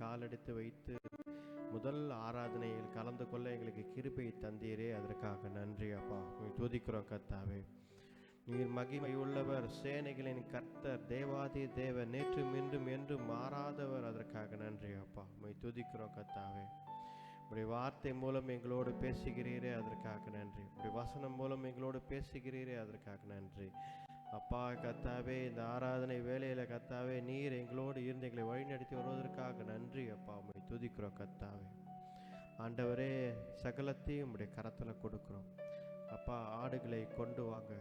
காலெடுத்து வைத்து முதல் ஆராதனையில் கலந்து கொள்ள எங்களுக்கு கிருபை தந்தீரே, அதற்காக நன்றி அப்பா. துதிக்கிறோம் கர்த்தாவே. நீர் மகிமை உள்ளவர், சேனைகளின் கர்த்தர், தேவாதி தேவர், நேற்றும் இன்றும் என்றும் மாறாதவர், அதற்காக நன்றி அப்பா. துதிக்கிறோம் கர்த்தாவே. உடைய வார்த்தை மூலம் எங்களோடு பேசுகிறீரே, அதற்காக நன்றி. உடைய வசனம் மூலம் எங்களோடு பேசுகிறீரே, அதற்காக நன்றி அப்பா. கர்த்தாவே, இந்த ஆராதனை வேளையில கர்த்தாவே நீர் எங்களோடு இருந்து எங்களை வழிநடத்தி வருவதற்காக நன்றி அப்பா. உம்மை துதிக்கிறோம் கர்த்தாவே. ஆண்டவரே, சகலத்தையும் உடைய கரத்துல கொடுக்கிறோம் அப்பா. ஆடுகளை கொண்டு வாங்க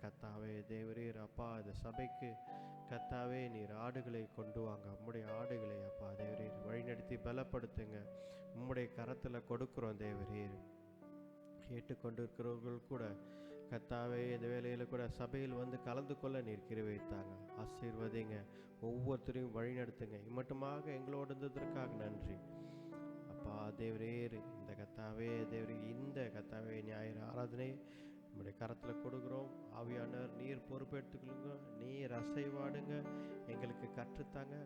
கர்த்தாவே. தேவரீர் அப்பா, இந்த சபைக்கு கர்த்தாவே நீர் ஆடுகளை கொண்டு வாங்க. உம்முடைய ஆடுகளை அப்பா தேவரீர் வழிநடத்தி பலப்படுத்துங்க. உம்முடைய கரத்துல கொடுக்கிறோம் தேவரீர். கேட்டுக்கொண்டிருக்கிறவர்கள் கூட கர்த்தாவே இந்த வேளையில கூட சபையில் வந்து கலந்து கொள்ள நீர் கிருபை தாங்க. ஆசீர்வதிங்க, ஒவ்வொருத்தரையும் வழிநடத்துங்க. இம்மட்டுமாக எங்களோடு இருந்ததற்காக நன்றி அப்பா தேவரீர். இந்த கர்த்தாவே தேவரீர், இந்த கர்த்தாவே ஞாயிறு ஆராதனை உம்முடைய கரத்தில் கொடுக்குறோம். ஆவியானவர் நீர் பொறுப்பெடுத்துக்கொள்ளுங்க, நீர் அசைவாடுங்க, எங்களுக்கு கற்றுத்தாங்க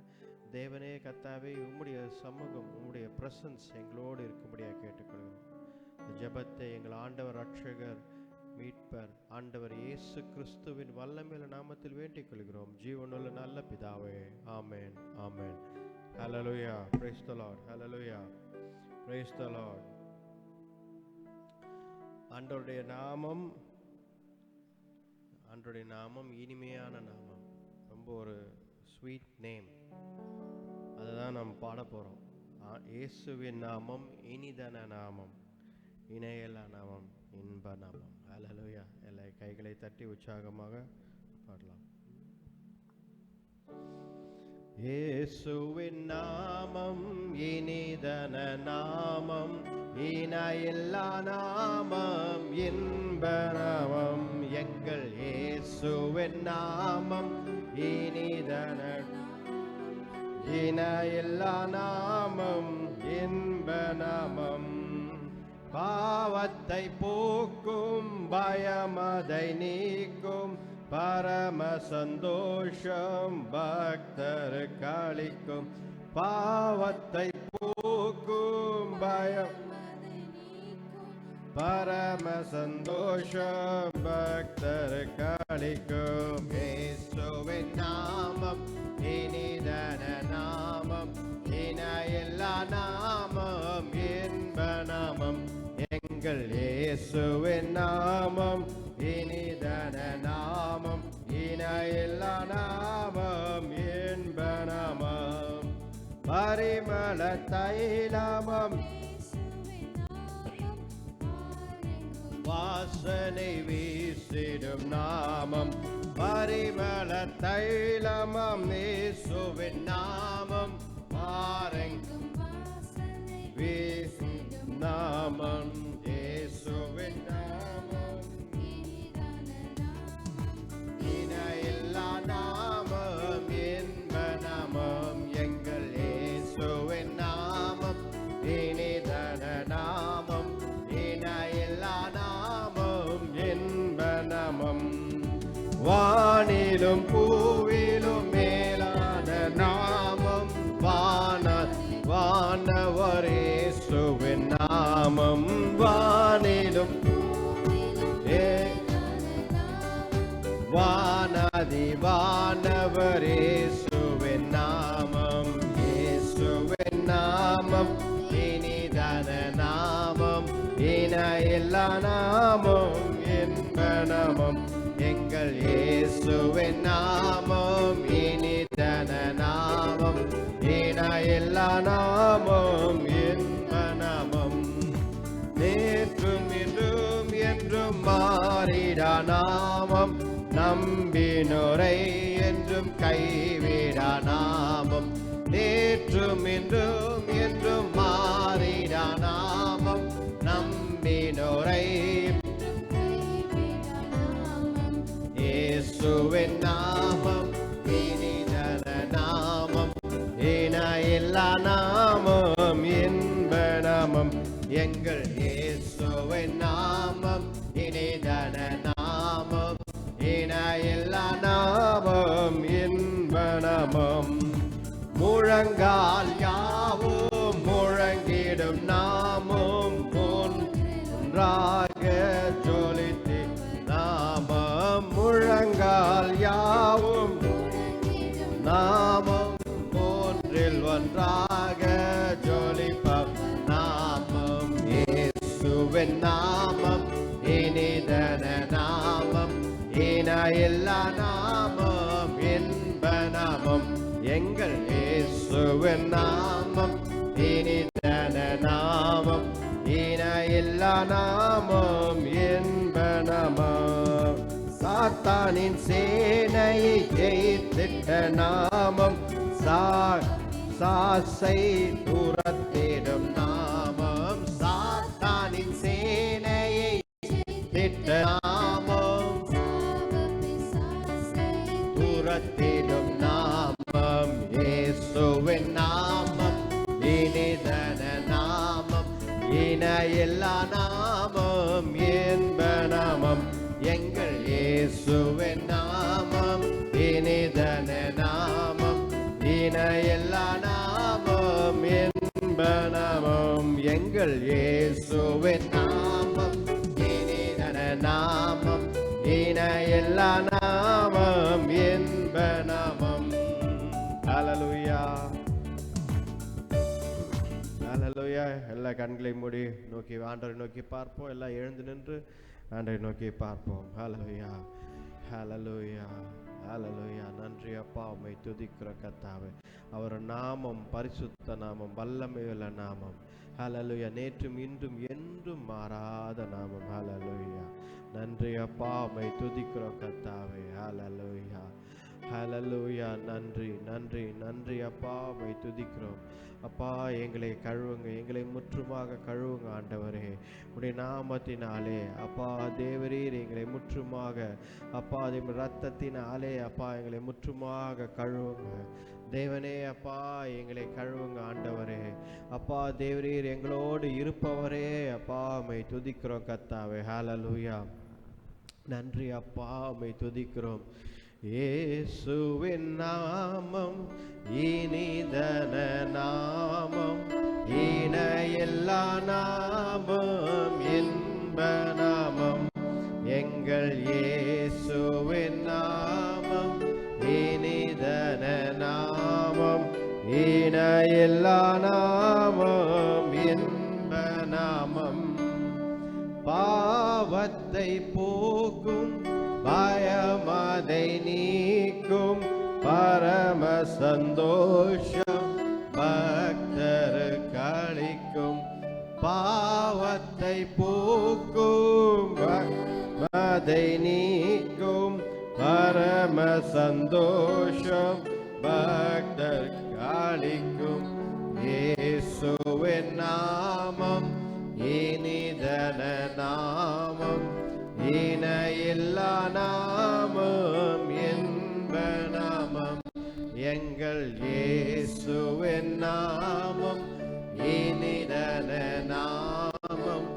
தேவனே. கர்த்தாவே, உம்முடைய சமூகம், உம்முடைய பிரசன்ஸ் எங்களோடு இருக்கும்படியாக கேட்டுக்கொள்கிறோம். இந்த ஜெபத்தை எங்கள் ஆண்டவர், ரட்சகர், மீட்பர் ஆண்டவர் இயேசு கிறிஸ்துவின் வல்லமையுள்ள நாமத்தில் வேண்டிக் கொள்கிறோம், ஜீவனுள்ள நல்ல பிதாவே. Amen, amen. Hallelujah. Praise the lord. Hallelujah. Praise the lord. ஆண்டவருடைய நாமம் இனிமையான நாமம், ரொம்ப ஒரு ஸ்வீட் நேம். அதுதான் நாம் பாட போகிறோம். இயேசுவின் நாமம் இனிதான நாமம், இணையலா நாமம், இன்ப நாமம். ஹல்லேலூயா. எல்லா கைகளை தட்டி உற்சாகமாக பாடலாம். இயேசுவின் நாமம் இனிதான நாமம், இணையில்லா நாமம், இன்ப நாமம். எங்கள் இயேசுவின் நாமம் இனிதான, இணையில்லா நாமம், இன்ப நாமம். பாவத்தை போக்கும், பயமதை நீக்கும், பரம சந்தோஷம் பக்தருக்கு அளிக்கும். பாவத்தை போக்கும், பயம், பரம சந்தோஷம் பக்தருக்கு அளிக்கும். இயேசுவின் நாமம் இனிதான நாமம், இணையில்லா நாமம், இன்ப நாமம். எங்கள் இயேசுவின் நாமம் இனிதான நாமம், இணையில்லா நாமம், இன்ப நாமம். பரிமள தைலமம், வாசனை வீசிடும் நாமம். பரிமள தைலமம் இயேசுவின் நாமம், பாரெங்கும் வீசும் நாமம். இயேசுவின் நாமம் இணையில்லா நாமம், இன்ப நாமம். எங்கள் இயேசுவின் நாமம் இனிதான நாமம், இணையில்லா நாமம், இன்ப நாமம். வானிலும் பூவிலும் மேலான நாமம், வானவர் இயேசுவின் நாமம். வானிலும் வானதி வானவர் இயேசுவின் நாமம். இயேசுவின் நாமம் இனிதான நாமம், இணையில்லா நாமம், இன்ப நாமம். எங்கள் இயேசுவின் நாமம் இனிதான நாமம், இணையில்லா நாமம், இன்ப நாமம். நேற்றும் இன்றும் என்றும் மாறிடா நாமம், நம்பினோரை என்றும் கைவிடா நாமம். நேற்றும் இன்றும் என்றும் மாறிடா நாமம், நம்பினோரை. இயேசுவின் நாமம் இனிதான நாமம், இணையில்லா நாமம், இன்ப நாமம். எங்கள் இயேசுவின் நாமம் இனிதான நாமம், இணையில்லா நாமம், இன்ப நாமம். முழங்கால் யாவும் ஒன்றாக ஜொலிப்பம் நாமம் இயேசுவின் நாமம் இனிதன நாமம் இன எல்லா நாமம் இன்ப நாமம் எங்கள் இயேசுவின் நாமம் இனிதன நாமம் இன எல்லா நாமம் இன்ப நாமம் சாத்தானின் சேனையை ஜெயித்திட்ட நாமம் சாசை துரத்திடும் நாமம் சாத்தானின் சேனையை ஜெயித்திட்ட நாமம் துரத்திடும் நாமம் இயேசுவின் நாமம் இனிதன நாமம் இன எல்லா நாமம் என்ப நாமம் எங்கள் இயேசுவின் நாமம் இனிதன நாமம் இன எல்லா நாமம் என்ப நாமம் எங்கள் இயேசுவின் நாமம் இனிதன நாமம் இன எல்லா நாமம் என்ப நாமம். ஹல்லேலூயா ஹல்லேலூயா. எல்லா கண்களை மூடி நோக்கி ஆண்டவரை நோக்கி பார்ப்போம். எல்லாம் எழுந்து நின்று ஆண்டவரை நோக்கி பார்ப்போம். ஹல்லேலூயா ஹல்லேலூயா ஹல்லேலூயா. நன்றி அப்பா, உம்மை துதிக்கிற கர்த்தாவே. அவர் நாமம் பரிசுத்த நாமம், வல்லமையுள்ள நாமம். ஹல்லேலூயா. நேற்றும் இன்றும் என்றும் மாறாத நாமம். ஹல்லேலூயா. நன்றி அப்பா, உம்மை துதிக்கிற கர்த்தாவே. ஹல்லேலூயா ஹல்லேலூயா. நன்றி நன்றி நன்றி அப்பா, உம்மை துதிக்கிறோம். அப்பா, எங்களை கழுவுங்க, எங்களை முற்றுமாக கழுவுங்க ஆண்டவரே. உடைய நாமத்தினாலே அப்பா தேவரீர் எங்களை முற்றுமாக அப்பா இரத்தத்தினாலே அப்பா எங்களை முற்றுமாக கழுவுங்க தேவனே. அப்பா எங்களை கழுவுங்க ஆண்டவரே. அப்பா தேவரீர் எங்களோடு இருப்பவரே. அப்பா உம்மை துதிக்கிறோம் கர்த்தாவே. ஹல்லேலூயா. நன்றி அப்பா, உம்மை துதிக்கிறோம். இயேசுவின் நாமம் இனிதன நாமம் இன எல்லா நாமம் இன்ப நாமம் எங்கள் இயேசுவின் நாமம் இனிதன நாமம் இன எல்லா நாமம் இன்ப நாமம். பாவத்தை போக்கும் பயமதை நீக்கும் பரம சந்தோஷம் பக்தருக்கு அளிக்கும். பாவத்தை போக்கும் பயமதை நீக்கும் பரம சந்தோஷம் பக்தருக்கு அளிக்கும். இயேசுவின் நாமம் இனிதன நாமம் இன எல்லா நாமம் என்ப நாமம் எங்கள் இயேசுவின் நாமம் இனிதன நாமம்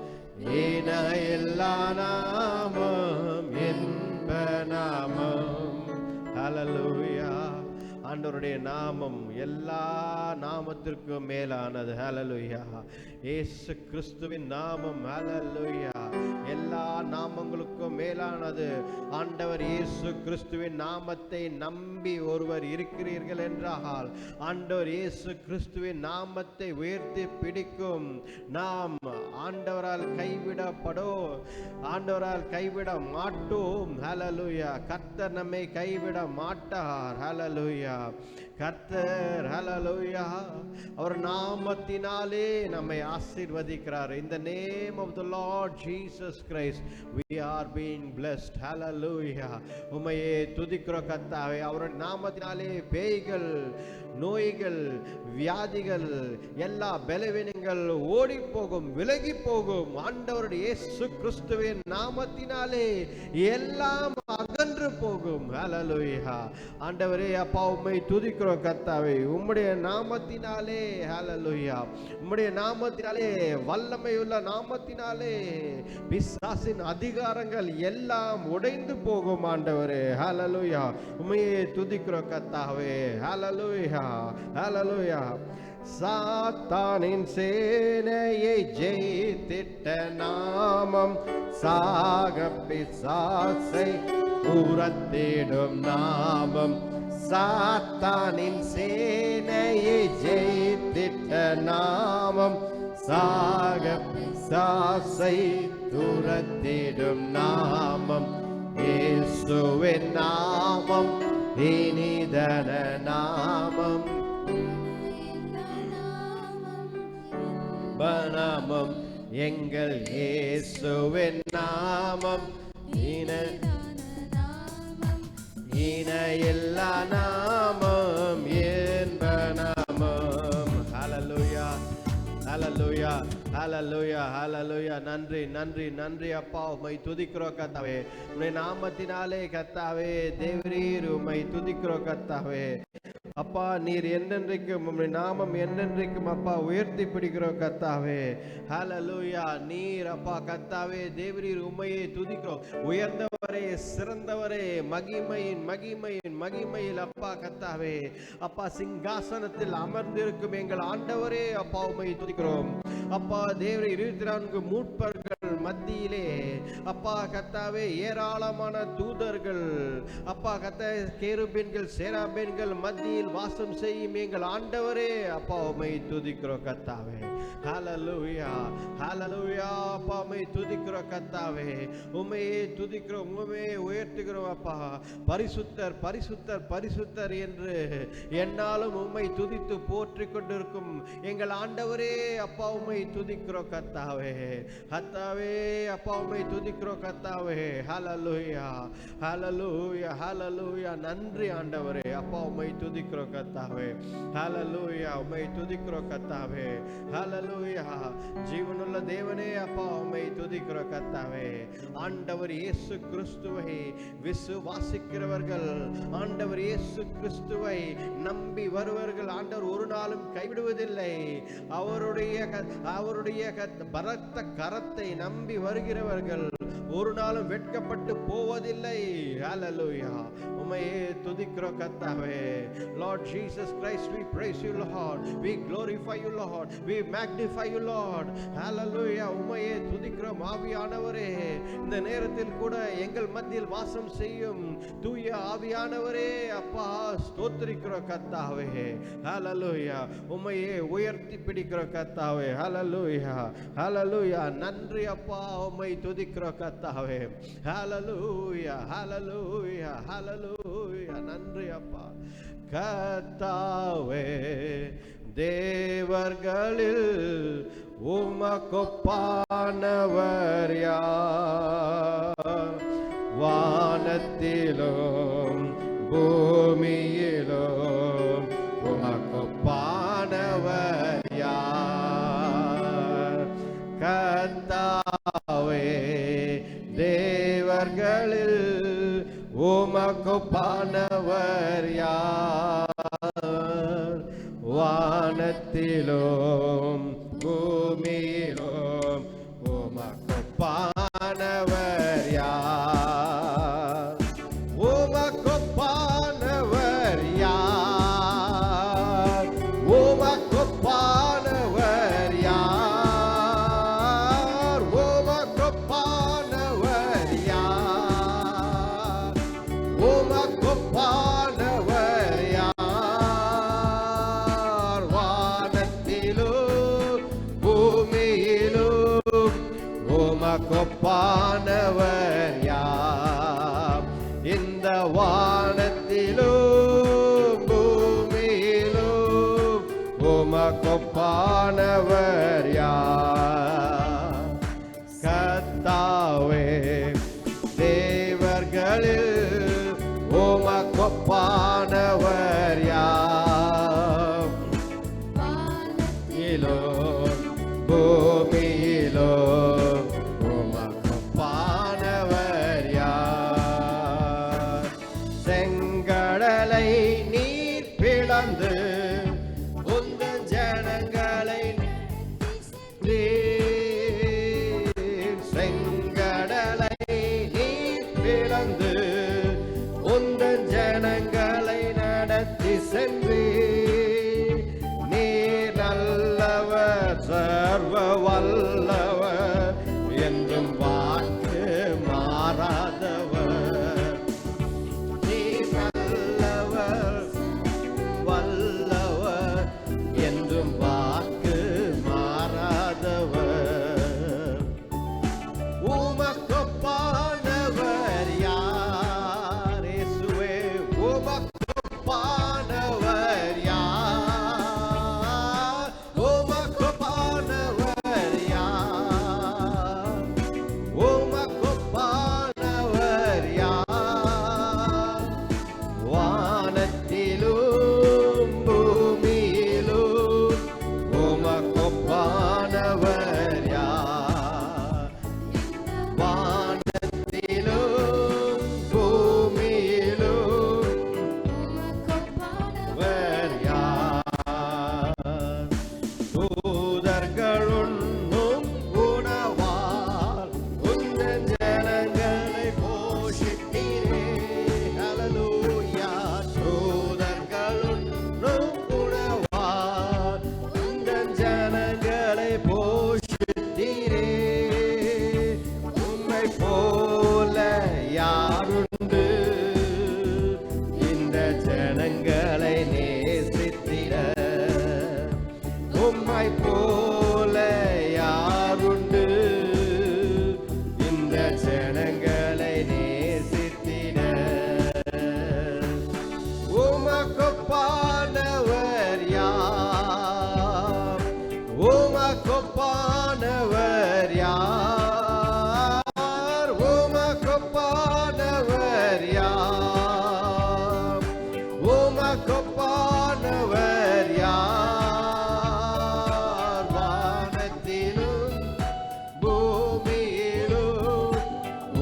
இன எல்லா நாமம் என்ப நாமம். ஹல்லேலூயா. ஆண்டவருடைய நாமம் எல்லா நாமத்திற்கும் மேலானது. ஹல்லேலூயா. இயேசு கிறிஸ்துவின் நாமம் ஹல்லேலூயா எல்லா நாமங்களுக்கும் மேலானது. ஆண்டவர் இயேசு கிறிஸ்துவின் நாமத்தை நம்பி ஒருவர் இருக்கிறீர்கள் என்றால் ஆண்டவர் இயேசு கிறிஸ்துவின் நாமத்தை உயர்த்தி பிடிக்கும் நாம் ஆண்டவரால் கைவிட மாட்டோம். ஹல்லேலூயா. கர்த்தர் நம்மை கைவிட மாட்டார். ஹல்லேலூயா. கர்த்தர் ஹல்லேலூயா அவர் நாமத்தினாலே நம்மை ஆசீர்வதிக்கிறார். In the name of the Lord Jesus Christ we are being blessed. Hallelujah. உம்மையே துதிக்கிறோம் கர்த்தாவே. அவருடைய நாமத்தினாலே பேய்கள், நோய்கள், வியாதிகள், எல்லா பலவீனங்கள் ஓடி போகும், விலகி போகும். ஆண்டவருடைய இயேசு கிறிஸ்துவின் நாமத்தினாலே எல்லாம் அகன்று போகும். ஹல்லேலூயா. ஆண்டவரே அப்பா உம்மை துதிக்கிறோம் கர்த்தாவே. உம்முடைய நாமத்தினாலே ஹல்லேலூயா உம்முடைய நாமத்தினாலே வல்லமையுள்ள நாமத்தினாலே பிசாசின் அதிகாரங்கள் எல்லாம் உடைந்து போகும் ஆண்டவரே. ஹல்லேலூயா. உம்மையே துதிக்கிறோம் கர்த்தாவே. ஹல்லேலூயா ஹல்லேலூயா. சாத்தானின் சேனையை ஜெயித்திட்ட நாமம் சாக பிசாசை புறத்திடும் நாமம். சாத்தானின் சேனையை ஜெய் நாமம் சாக பிசாசை துரத்திடும் நாமம் இயேசுவின் நாமம் இனிதான நாமம் நாமம் எங்கள் இயேசுவின் நாமம் இணையில்லா நாமம் என்ப நாமம். ஹல்லேலூயா ஹல்லேலூயா ஹல்லேலூயா ஹல்லேலூயா. நன்றி நன்றி நன்றி அப்பா, உம்மை துதிக்கிறோம் கர்த்தாவே. உம்முடைய நாமத்தினாலே கர்த்தாவே தேவரீர் உம்மை துதிக்கிறோம் கர்த்தாவே. அப்பா நீர் என்றென்றைக்கும் உம்முடைய நாமம் என்றென்றைக்கும் அப்பா உயர்த்தி பிடிக்கிறோம் கர்த்தாவே. ஹல்லேலூயா. நீர் அப்பா கர்த்தாவே தேவரீர் உம்மையே துதிக்கிறோம். உயர்ந்தவரே சிறந்தவரே மகிமையின் மகிமையின் மகிமையில் அப்பா கர்த்தாவே அப்பா சிங்காசனத்தில் அமர்ந்திருக்கும் எங்கள் ஆண்டவரே அப்பா உம்மை துதிக்கிறோம். அப்பா தேவரே 24 மூப்பர்கள் மத்தியிலே அப்பா கர்த்தாவே ஏராளமான தூதர்கள் அப்பா கர்த்தாவே கேருபீன்கள் சேராபீன்கள் மத்தியில் வாசம் செய்யும் எங்கள் ஆண்டவரே அப்பா உம்மை துதிக்கிறோம் கர்த்தாவே. ஹல்லேலூயா ஹல்லேலூயா. அப்பா உம்மை துதிக்கிறோம் கர்த்தாவே. உம்மையே துதிக்கிறோம், உம்மையே உயர்த்துகிறோம் அப்பா. பரிசுத்தர் பரிசுத்தர் பரிசுத்தர் என்று என்னாலும் உம்மை துதித்து போற்றி கொண்டிருக்கும் எங்கள் ஆண்டவரே அப்பா உம்மை துதிக்கிறோம் கர்த்தாவே. கர்த்தாவே அப்பா உம்மை துதிக்கிறோம் கர்த்தாவே. ஹல்லேலூயா ஹல்லேலூயா ஹல்லேலூயா. நன்றி ஆண்டவரே அப்பா உம்மை துதிக்கிறோம் கர்த்தாவே. ஹல்லேலூயா உம்மை துதிக்கிறோம் கர்த்தாவே. ஹல்லேலூயா. ஜீவனுள்ள தேவனே அப்பா உம்மை துதிக்கிறோம் கர்த்தாவே. ஆண்டவர் இயேசு கிறிஸ்துவை விசுவாசிக்கிறவர்கள், ஆண்டவர் இயேசு கிறிஸ்துவை நம்பி வருவர்கள் ஆண்டவர் ஒரு நாளும் கைவிடுவதில்லை. அவருடைய பலத்த கரத்தை நம்பி வருகிறவர்கள் ஒரு நாளும் வெட்கப்பட்டு போவதில்லை. ஹல்லேலூயா. உம்மையே துதிக்கிறோம் கர்த்தாவே. Lord Jesus Christ, we praise you Lord, we glorify you Lord, we magnify you Lord. Hallelujah. உம்மையே துதிக்கிறோம் ஆவியானவரே. இந்த நேரத்தில் கூட எங்கள் மத்தியில் வாசம் செய்யும் தூய ஆவியானவரே அப்பா ஸ்தோத்திரிக்கிறோம் கர்த்தாவே. ஹல்லேலூயா. உம்மையே உயர்த்தி பிடிக்கிறோம் கர்த்தாவே. ஹல்லேலூயா ஹல்லேலூயா. நன்றி அப்பா, உம்மை துதிக்கிறோம் கர்த்தாவே. ஹல்லேலூயா ஹல்லேலூயா ஹல்லேலூயா. நன்றி அப்பா கர்த்தாவே. தேவர்களில் உமக்கொப்பானவர் யார்? வானத்திலும் பூமியிலும் உமக்கொப்பானவர் யார்? கர்த்தாவே. தேவர்களில் உமக்கொப்பானவர் யார்? வானத்திலும் பூமியிலும் உமக்கொப்பானவர் யார்? உமக்கொப்பானவர் யார்? உமக்கொப்பானவர் யார்? உமக்கொப்பானவர் யார்? உமக்கொப்பானவர் யார்? வானத்திலும் பூமியிலும் உமக்கொப்பானவர் யார்? இந்த வானத்திலும் பூமியிலும் உமக்கொப்பானவர் யார்? கர்த்தாவே. தேவர்களில் உமக்கொப்பானவர் யார்? வானத்திலும் பூமியிலும் உமக்கொப்பானவர் யார்? செங்கடலை நீர் பிளந்து உந்தன் ஜனங்களை செங்கடலை நீர் பிளந்து உந்தன் ஜனங்களை நடத்தி சென்றே. நீர் நல்லவர் சர்வ வல்லவர் என்றும் வாக்கு மாறாதவர். நீர் நல்லவர் வல்லவர் என்றும் வாக்கு உம்மை போல யாருண்டு இந்த ஜனங்களை நேசித்திட. உமக்கொப்பானவர் யார்? உமக்கொப்பானவர் யார்? உமக்கொப்பானவர் யார்? உமக்கொப்பானவர் யார்? வானத்திலும் பூமியிலும்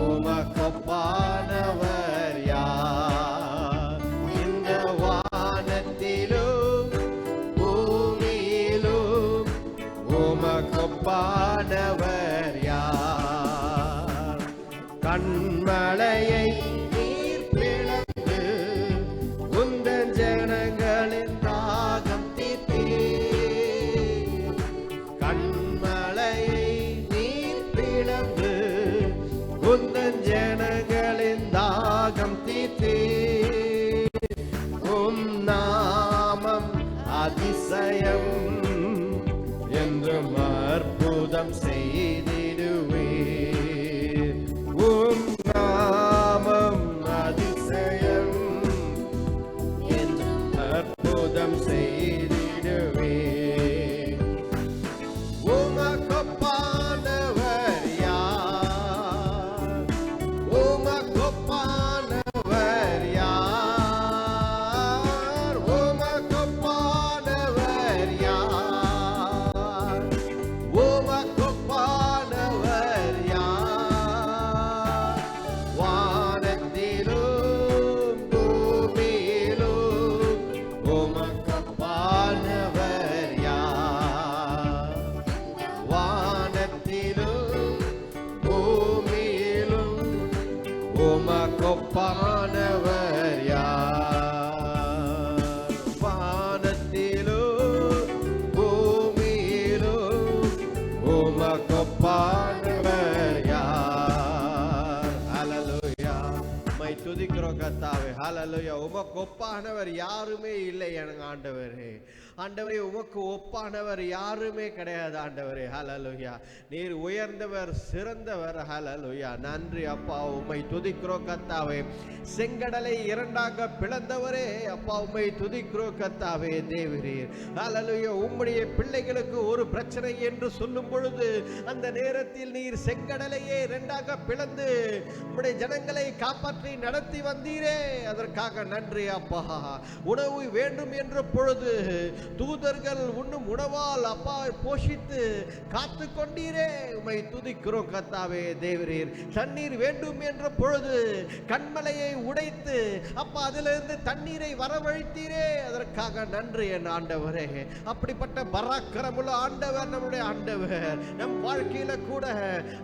உமக்கொப்பானவர் யார்? இந்த வானத்திலும் பூமியிலும் உமக்கொப்பானவர் யார்? கண்மலையை நீர் பிளந்து உந்தன் ஜனங்களின் தாகம் தீர்த்தீர். கண்மலையை நீர் பிளந்து உந்தன் ஜனங்களின் தாகம் தீர்த்தீர். உம் நாமம் அதிசயம் என்றும் அற்புதம் செய்திடுவீர். உம் நாமம் அதிசயம் என்றும் அற்புதம் செய்திடுவீர். உமக்கொப்பானவர் யார்? உமக்கொப்பானவர் யார்? உமக்கொப்பானவர் யார்? உமக்கொப்பானவர் யார்? வானத்திலும் பூமியிலும் உமக்கொப்பானவர் யார்? வானத்திலும் பூமியிலும் உமக்கொப்பானவர் யார்? வானத்திலும் பூமியிலும் உமக்கொப்பானவர் யார்? ஹல்லேலூயா. உம்மை துதிக்கிறோம் கர்த்தாவே. ஹல்லேலூயா. உமக்கு ஒப்பானவர் யாருமே இல்லை எனக்கு ஆண்டவரே. ஆண்டவரே, உமக்கு ஒப்பானவர் யாருமே கிடையாது ஆண்டவரே. ஹல்லேலூயா. நீர் உயர்ந்தவர், சிறந்தவர். ஹல்லேலூயா. நன்றி அப்பா, உம்மை துதிக்கிறோம் கர்த்தாவே. செங்கடலை இரண்டாக பிளந்தவரே அப்பா, உம்மை துதிக்கிறோம் கர்த்தாவே. தேவரீர் ஹல்லேலூயா. உம்முடைய பிள்ளைகளுக்கு ஒரு பிரச்சனை என்று சொல்லும் பொழுது அந்த நேரத்தில் நீர் செங்கடலையே இரண்டாக பிளந்து உம்முடைய ஜனங்களை காப்பாற்றி நடத்தி வந்தீரே, அதற்காக நன்றி அப்பா. உணவு வேண்டும் என்ற பொழுது தூதர்கள் உண்ணும் உணவால் அப்பா போஷித்து காத்து கொண்டீரே, உம்மை துதிக்கிறோம் கர்த்தாவே. தேவரீர் தண்ணீர் வேண்டும் என்ற பொழுது கண்மலையை உடைத்து அப்பா அதிலிருந்து தண்ணீரை வரவழைத்தீரே, அதற்காக நன்றி என் ஆண்டவரே. அப்படிப்பட்ட பராக்கிரமுள்ள ஆண்டவர் நம்முடைய ஆண்டவர். நம் வாழ்க்கையில கூட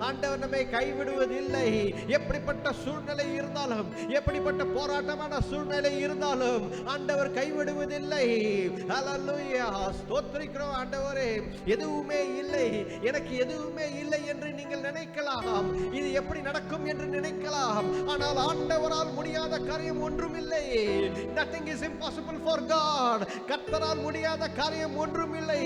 ஆண்டவர் நம்மை கைவிடுவதில்லை. எப்படிப்பட்ட சூழ்நிலை இருந்தாலும், எப்படிப்பட்ட போராட்டமான சூழ்நிலை இருந்தாலும் ஆண்டவர் கைவிடுவதில்லை. ஹல்லேலூயா. ஸ்தோத்திரிக்கிறோம் ஆண்டவரே. எதுவுமே இல்லை, எனக்கு எதுவுமே இல்லை என்று நீங்கள் நினைக்கலாம். இது எப்படி நடக்கும் என்று நினைக்கலாம். ஆனால் ஆண்டவரால் முடியாத காரியம் ஒன்றும் இல்லை. Nothing is impossible for God. கர்த்தரால் முடியாத காரியம் ஒன்றும் இல்லை.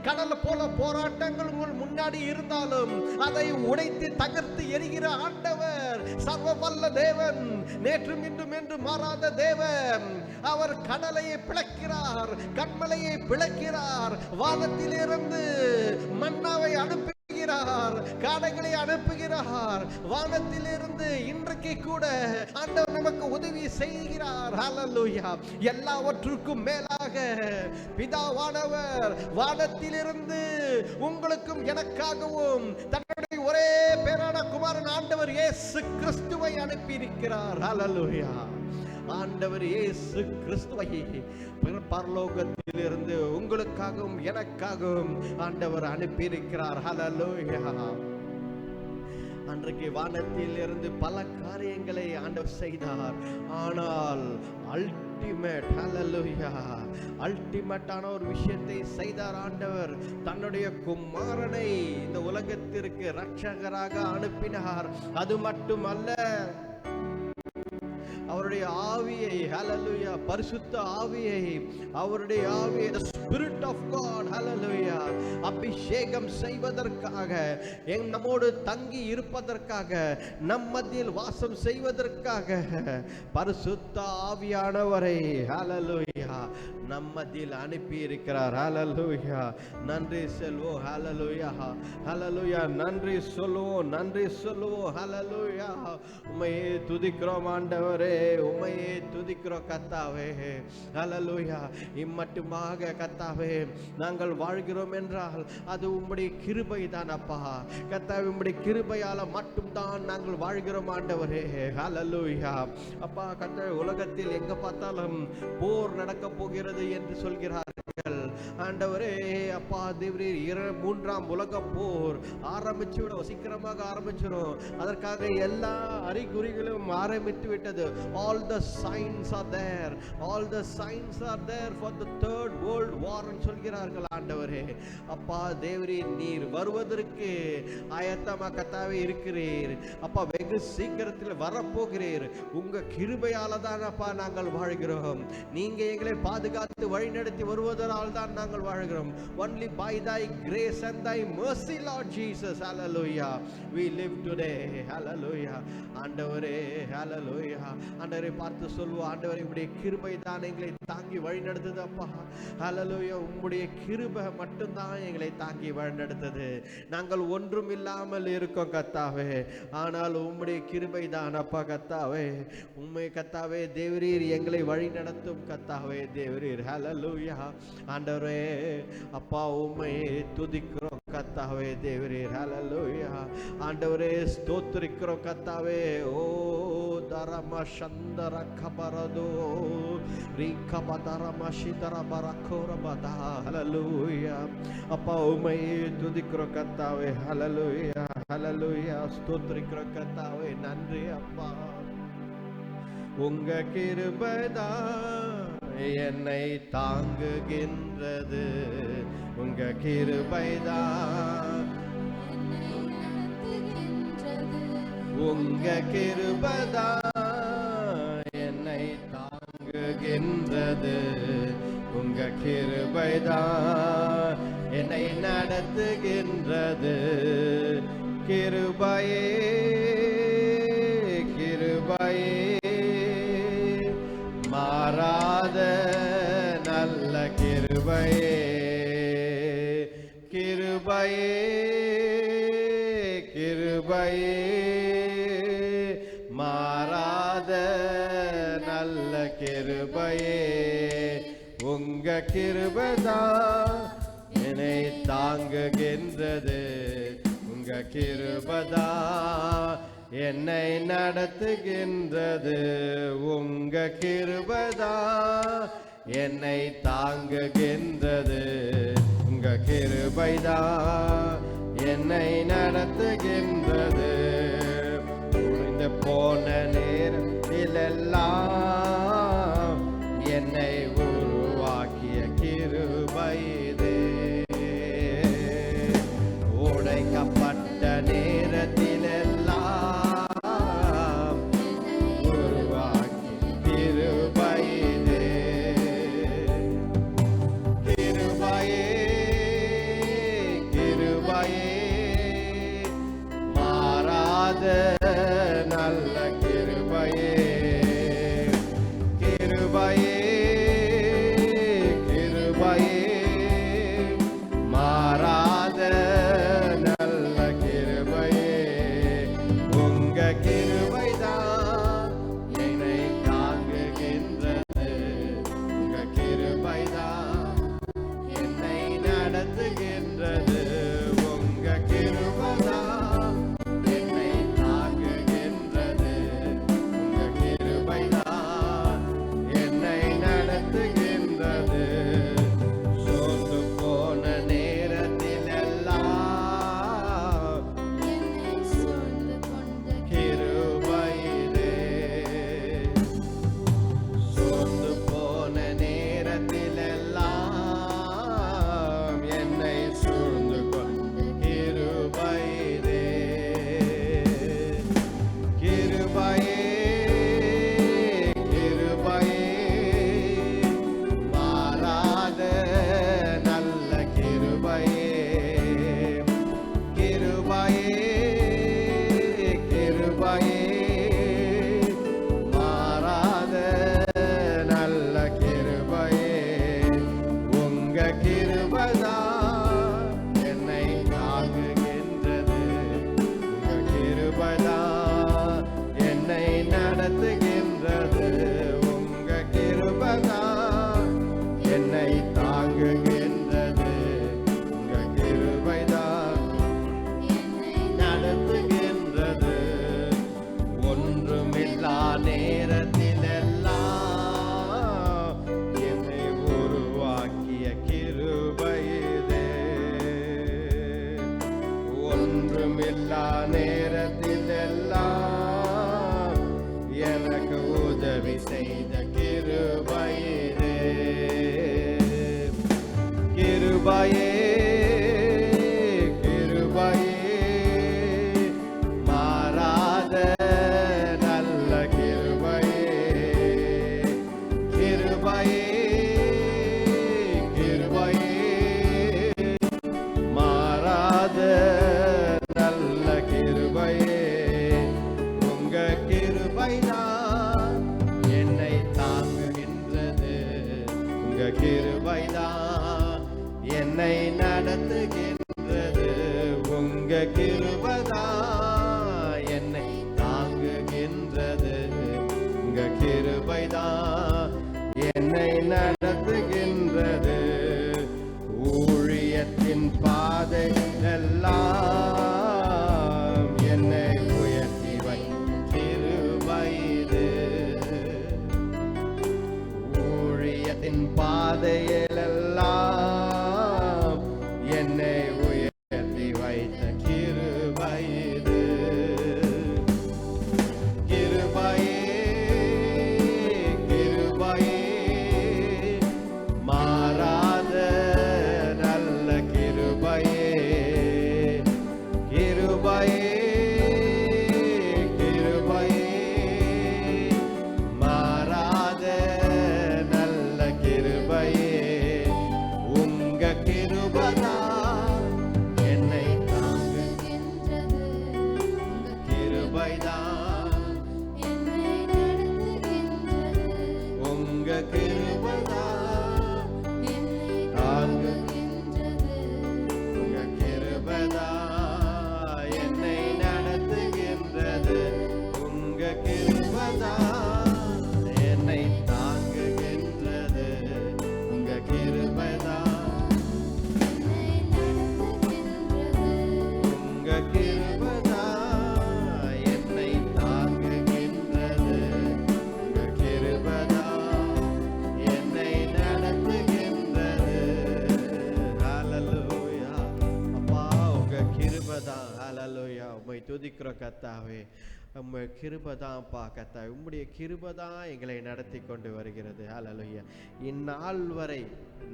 கடல் போல போராட்டங்கள் முன்னாடி இருந்தாலும் அதை உடைத்து தகர்த்து எரிகிற ஆண்டவர் சர்வ வல்ல தேவன், நேற்றும் இன்றும் என்று மாறாத தேவன். அவர் கடலையை பிளக்கிறார், கண்மலையை பிளக்கிறார், வானத்திலிருந்து மன்னாவை அனுப்புகிறார், காடைகளை அனுப்புகிறார். வானத்திலிருந்து இன்றைக்கு கூட ஆண்டவர் நமக்கு உதவி செய்கிறார். ஹல்லேலூயா. எல்லாவற்றுக்கும் மேலாக பிதாவானவர் வானத்திலிருந்து உங்களுக்கும் எனக்காகவும் தன்னுடைய ஒரே பேரான குமாரன் ஆண்டவர் இயேசு கிறிஸ்துவை அனுப்பி இருக்கிறார். ஹல்லேலூயா. ஆண்டவர் இயேசு கிறிஸ்துவை பரலோகத்திலிருந்து உங்களுக்காகவும் எனக்காகவும் ஆண்டவர் அனுப்பியிருக்கிறார். ஹல்லேலூயா. அன்றைக்கு வானத்தில் இருந்து பல காரியங்களை ஆண்டவர் செய்தார். ஆனால் அல்டிமேட், ஹல்லேலூயா, அல்டிமேட்டான ஒரு விஷயத்தை செய்தார் ஆண்டவர். தன்னுடைய குமாரனை இந்த உலகத்திற்கு இரட்சகராக அனுப்பினார். அது மட்டுமல்ல, அவருடைய ஆவியை, ஹல்லேலூயா, பரிசுத்த ஆவியை, அவருடைய ஆவியை, the spirit of God, ஹல்லேலூயா, அபிஷேகம் செய்வதற்காக, நம்மோடு தங்கி இருப்பதற்காக, நம் மத்தியில் வாசம் செய்வதற்காக பரிசுத்த ஆவியானவரை ஹல்லேலூயா நம் மத்தியில் அனுப்பி இருக்கிறார். ஹல்லேலூயா நன்றி சொல்வோம். ஹல்லேலூயா ஹல்லேலூயா நன்றி சொல்லுவோம், நன்றி சொல்லுவோம். ஹல்லேலூயா உம்மையே துதிக்கிறோம் ஆண்டவரே, உம்மையே துதிக்கிறோம் கர்த்தாவே. ஹல்லேலூயா இம்மட்டுமாக கர்த்தாவே நாங்கள் வாழ்கிறோம் என்றால் அது உம்முடைய கிருபை தான் அப்பா. கர்த்தாவே உம்முடைய கிருபையால மட்டும்தான் நாங்கள் வாழ்கிறோம் ஆண்டவரே. ஹல்லேலூயா அப்பா கர்த்தாவே உலகத்தில் எங்க பார்த்தாலும் போர் நடக்க போகிறது என்று சொல்கிறார்கள் ஆண்டவரே. அப்பா தேவரீர் மூன்றாம் உலக போர் ஆரம்பிச்சு விட சீக்கிரமாக ஆரம்பிச்சிடும். அதற்காக எல்லா அறிகுறிகளும் ஆரம்பித்து விட்டது. All the signs are there, all the signs are there for the third world war ன்னு சொல்கிறார்கள் ஆண்டவரே. அப்பா தேவரீர் நீர் வருவதற்கு ஆயத்தமாக கர்த்தாவே இருக்கிறீர் அப்பா. வெகு சீக்கிரத்தில் வரப்போகிறீர். உங்க கிருபையால தான் அப்பா நாங்கள் வாழ்கிறோம். நீங்க எங்களை பாதுகாத்து வழிநடத்தி வருவதால் தான் நாங்கள் வாழ்கிறோம். Only by thy grace and thy mercy Lord Jesus. Hallelujah we live today. Hallelujah ஆண்டவரே. Hallelujah ஆண்டவரை பார்த்து சொல்வோம், ஆண்டவரே உம்முடைய கிருபை தான் எங்களை தாங்கி வழிநடத்துது அப்பா. Hallelujah உம்முடைய கிருபை மட்டும்தான் எங்களை தாங்கி வழிநடத்துது. நாங்கள் ஒன்றும் இல்லாமல் இருக்கோம் கர்த்தாவே, ஆனால் உம்முடைய கிருபை தான் அப்பா கர்த்தாவே. உம்மை கர்த்தாவே தேவரீர் எங்களை வழி நடத்தும் கர்த்தாவே தேவரீர். ஹல்லேலூயா ஆண்டவரே அப்பா உம்மை துதிக்கிறோம் கர்த்தாவே தேவரீர். ஹல்லேலூயா ஆண்டவரே ஸ்தோத்திரிக்கிறோம் கர்த்தாவே. ஓ தரம சந்தர கபரதோ ரிகபதரம சிதர பரகோரபதா. ஹல்லேலூயா அப்பா உம்மை துதிக்கிறோம் கர்த்தாவே. ஹல்லேலூயா ஹல்லேலூயா ஸ்தோத்திரிக்கிறோம் கர்த்தாவே. நன்றி அப்பா. உங்க கிருபைதான் என்னை தாங்குகின்றது. உங்க கிருபைதான் உங்க கிருபைதான் என்னை தாங்குகின்றது. உங்க கிருபைதான் என்னை நடத்துகின்றது. கிருபையே கிருபையே மாறாத நல்ல கிருபையே. கிருபையே கிருபையே மாறாத நல்ல கிருபையே. உங்க கிருபைதான் என்னை தாங்குகின்றது. உங்க கிருபைதான் என்னை நடத்துகின்றது. உங்க கிருபைதான் என்னை தாங்குகின்றது. உங்க கிருபைதான் என்னை நடத்துகின்றது. புரிந்து போன நேரத்திலெல்லாம் என்னை உருவாக்கிய கிருபை இது. உடைக்கப்பட்ட நேரத்திலெல்லாம் உருவாக்கிய கிருபை இது. கிருபையே கிருபையே மாறாத நல்ல கிருபையே. கிருபையே கிருபையே மாறாத நல்ல கிருபையே. உங்க கிருபைதான் என்னை தாங்குகின்றது. உங்க கிருபைதான் என்னை நடத்துகின்றது. உங்க கிருபைதான் என்னை தாங்குகின்றது. உங்க எல்லா நேரத்தில் எல்லாம் எனக்கு உதவி செய்த கிருபையே, கிருபையே, கிருபைதான் என்னை நடத்துகின்றது, உங்க கிருபைதான் என்னை தாங்குகின்றது, உங்க கிருபைதான் என்னை நடத்துகின்றது. ஊழியத்தின் பாதை எல்லாம் என்னை உயர்த்தி வை கிருபைது, ஊழியத்தின் பாதையிலெல்லாம் என்னை உயர்த்தி வைத்த கிருபைது, கிருபையே, கிருபையே, மாறாத நல்ல கிருபையே, கிருபையே, துதிக்கிறோம் கர்த்தாவே. உம்முடைய கிருபைதான்ப்பா கர்த்தாவே, உம்முடைய கிருபைதான் எங்களை நடத்தி கொண்டு வருகிறது. ஹல்லேலூயா. இந்நாள் வரை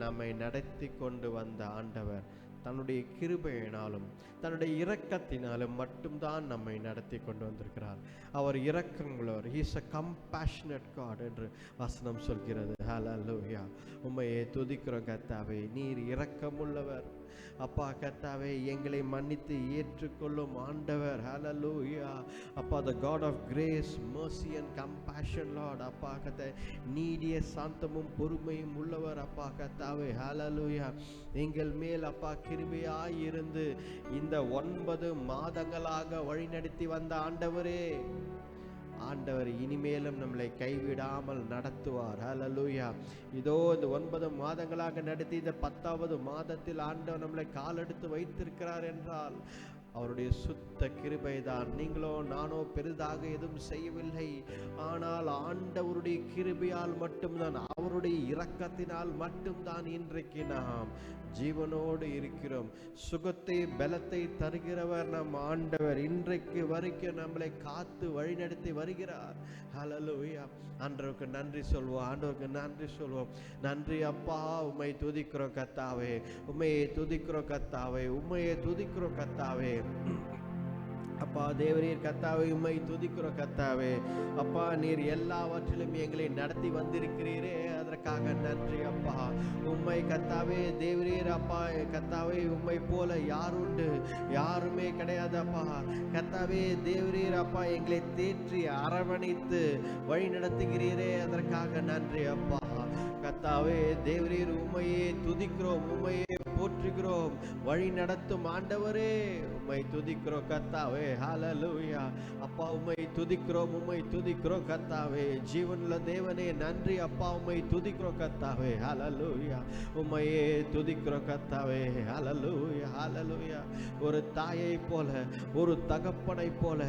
நம்மை நடத்தி கொண்டு வந்த ஆண்டவர் தன்னுடைய கிருபையினாலும் தன்னுடைய இரக்கத்தினாலும் மட்டும்தான் நம்மை நடத்தி கொண்டு வந்திருக்கிறார். அவர் இரக்கங்களோர், he is a compassionate God என்று வசனம் சொல்கிறது. ஹல்லேலூயா. உம்மையே துதிக்கிறோம் கர்த்தாவே, நீர் இரக்கமுள்ளவர் அப்பா கர்த்தாவே, எங்களை மன்னித்து ஏற்றுக்கொள்ளும் ஆண்டவர். ஹல்லேலூயா. அப்பா, the God of grace, mercy and compassion Lord. அப்பா கர்த்தாவே, நீடிய சாந்தமும் பொறுமையும் உள்ளவர் அப்பா கர்த்தாவே. ஹல்லேலூயா. எங்கள் மேல் அப்பா கிருபையாய் இருந்து இந்த 9 மாதங்களாக வழிநடத்தி வந்த ஆண்டவரே, ஆண்டவர் இனிமேலும் நம்மளை கைவிடாமல் நடத்துவார். ஹல்லேலூயா. இதோ இந்த 9 மாதங்களாக நடத்தி இந்த 10வது மாதத்தில் ஆண்டவர் நம்மளை காலெடுத்து வைத்திருக்கிறார் என்றால் அவருடைய சுத்த கிருபைதான். நீங்களோ நானோ பெரிதாக எதுவும் செய்யவில்லை, ஆனால் ஆண்டவருடைய கிருபையால் மட்டும்தான், அவருடைய இரக்கத்தினால் மட்டும்தான் இன்றைக்கு நாம் ஜீவனோடு இருக்கிறோம். சுகத்தை பலத்தை தருகிறவர் நம் ஆண்டவர். இன்றைக்கு வரைக்கும் நம்மளை காத்து வழிநடத்தி வருகிறார். ஹல்லேலூயா. ஆண்டவருக்கு நன்றி சொல்வோம், ஆண்டவருக்கு நன்றி சொல்வோம். நன்றி அப்பா, உம்மை துதிக்கிறோம் கர்த்தாவே, உம்மையை துதிக்கிறோம் கர்த்தாவே, உம்மையை துதிக்கிறோம் கர்த்தாவே. அப்பா தேவரீர் கர்த்தாவே, உம்மை துதிக்கிறோம் கர்த்தாவே. அப்பா, நீர் எல்லாவற்றிலும் எங்களை நடத்தி வந்திருக்கிறீரே, அதற்காக நன்றி அப்பா. உம்மை கர்த்தாவே தேவரீர் அப்பா கர்த்தாவே, உம்மை போல யாருண்டு? யாருமே கிடையாது அப்பா கர்த்தாவே. தேவரீர் அப்பா எங்களை தேற்றி அரவணைத்து வழி நடத்துகிறீரே, அதற்காக நன்றி அப்பா கர்த்தாவே. தேவரீர் உம்மையே துதிக்கிறோம், உம்மையே போற்றுகிறோம். வழி நடத்தும் ஆண்டவரே, உம்மை துதிக்கிறோம் கர்த்தாவே. ஹல்லேலூயா. அப்பா, உம்மை துதிக்கிறோம், உம்மை துதிக்கிறோம் கர்த்தாவே. ஜீவனுள்ள தேவனே நன்றி அப்பா, உம்மை துதிக்கிறோம் கர்த்தாவே. ஹல்லேலூயா. உம்மையே துதிக்கிறோம் கர்த்தாவே. ஹல்லேலூயா, ஹல்லேலூயா. ஒரு தாயை போல, ஒரு தகப்பனை போல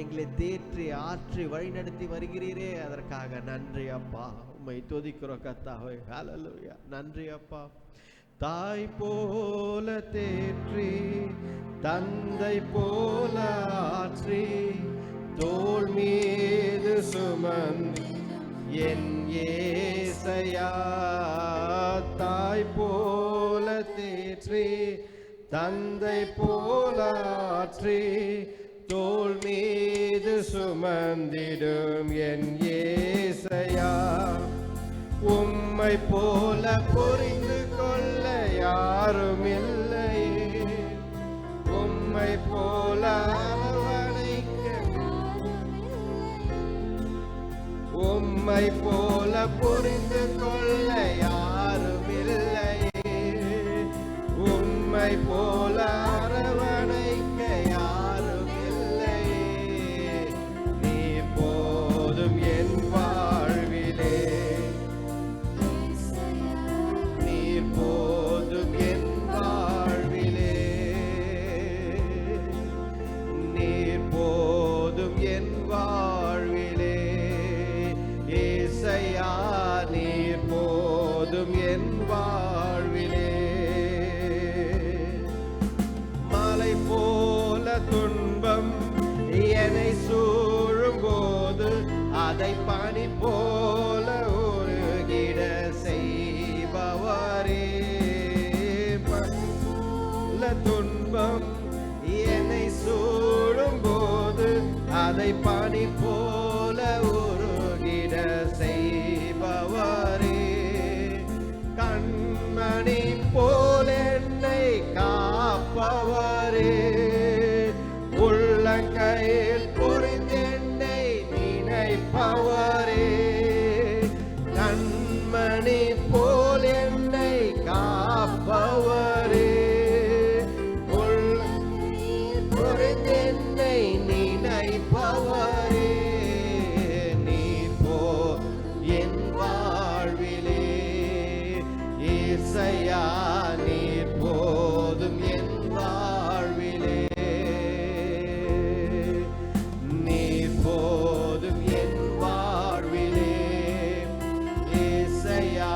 எங்களை தேற்றி ஆற்றி வழிநடத்தி வருகிறீரே, அதற்காக நன்றி அப்பா. உம்மை துதிக்கிறோம் கர்த்தாவே. ஹல்லேலூயா. நன்றி அப்பா. தாய் போல தேற்றி தந்தை போல ஆற்றி தோள் மீது சுமந்து என் ஏசையா தாய் போல தேற்றி தந்தை போல ஆற்றி தோள் மீது சுமந்திடும் என் ஏசையா உம்மை போல புரிந்து கொள்ள யாரும் இல்லை உம்மை போல உம்மை போல புரிந்து கொள்ள யாரும் இல்லை உம்மை போல அரவணைக்க யாரும் இல்லை நீர் போதும் என் வாழ்விலே நீர் போதும் என் வாழ்விலே நீர் போதும் என் வாழ்விலே ஏசையா நீர் போதும் என் வாழ்விலே மலை போல துன்பம் என்னை சூழும் போது அதை பனி போல உருகிட செய்பவரே துன்பம் என்னை சூழும் போது அதை பனி போல உருகிட செய்பவரே கண்மணி போல் என்னை காப்பவரே உள்ளங்கையில் புரிந்தென்னை நினைப்பவரே கண்மணி போல் என்னை காப்பவரே புரிந்தென்னை நினைப்பவரே நீர் போ என் வாழ்விலே ஏசையா நீர் போதும் என் வாழ்விலே நீர் போதும் என் வாழ்விலே ஏசையா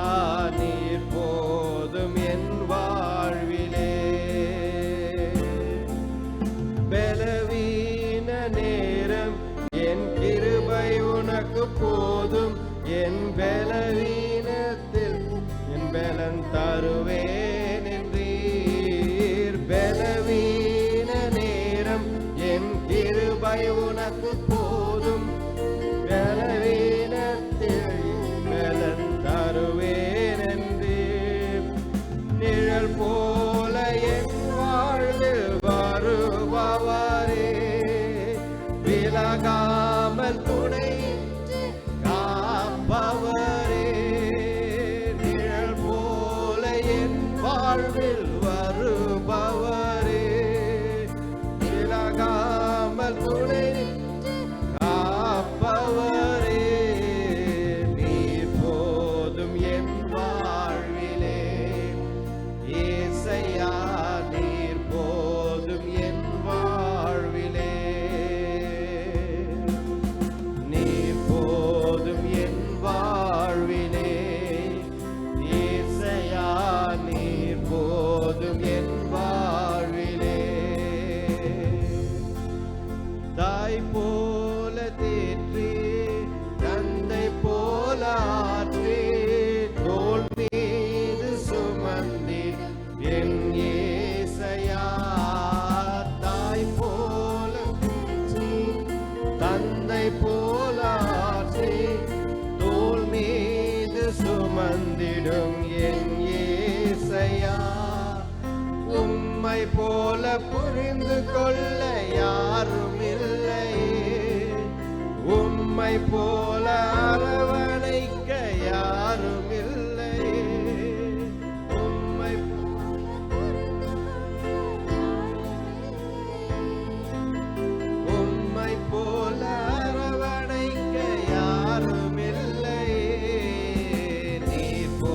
நீர் போதும் என் வாழ்விலே பலவீன நேரம் என் கிருபை உனக்கு போதும் என் பலவீனத்தில் என் பலன் தருவேன் என்றீர் பலவீன நேரம் என் கிருபை உனக்கு போதும் பலவீனத்தில் பலன் தருவேன் என்றீர் நிழல் போல என் வாழ்வில் வருபவரே விலகாமல் துணை காப்பவரே நிழல் போல என் வாழ்வில் வருபவரே விலகாமல் துணை காப்பவரே நீர் போதும் என் வாழ்விலே ஏசையா நீர் போதும் என் வாழ்விலே நீர் போதும் என் வாழ்விலே ஏசையா நீர் போதும் என் வாழ்விலே தாய் போல தேற்றி தந்தை போல ஆற்றி தோள் மீது சுமந்தி என் ஏசையா தாய் போல தந்தை போல ஆற்றி தோள் மீது சுமந்திடும் என் ஏசையா உம்மை போல புரிந்து கொள்ள யாரும் இல்லை உம்மை போல அரவணைக்க யாரும் இல்லை உம்மை உம்மை போல அரவணைக்க யாரும் இல்லை நீர் போ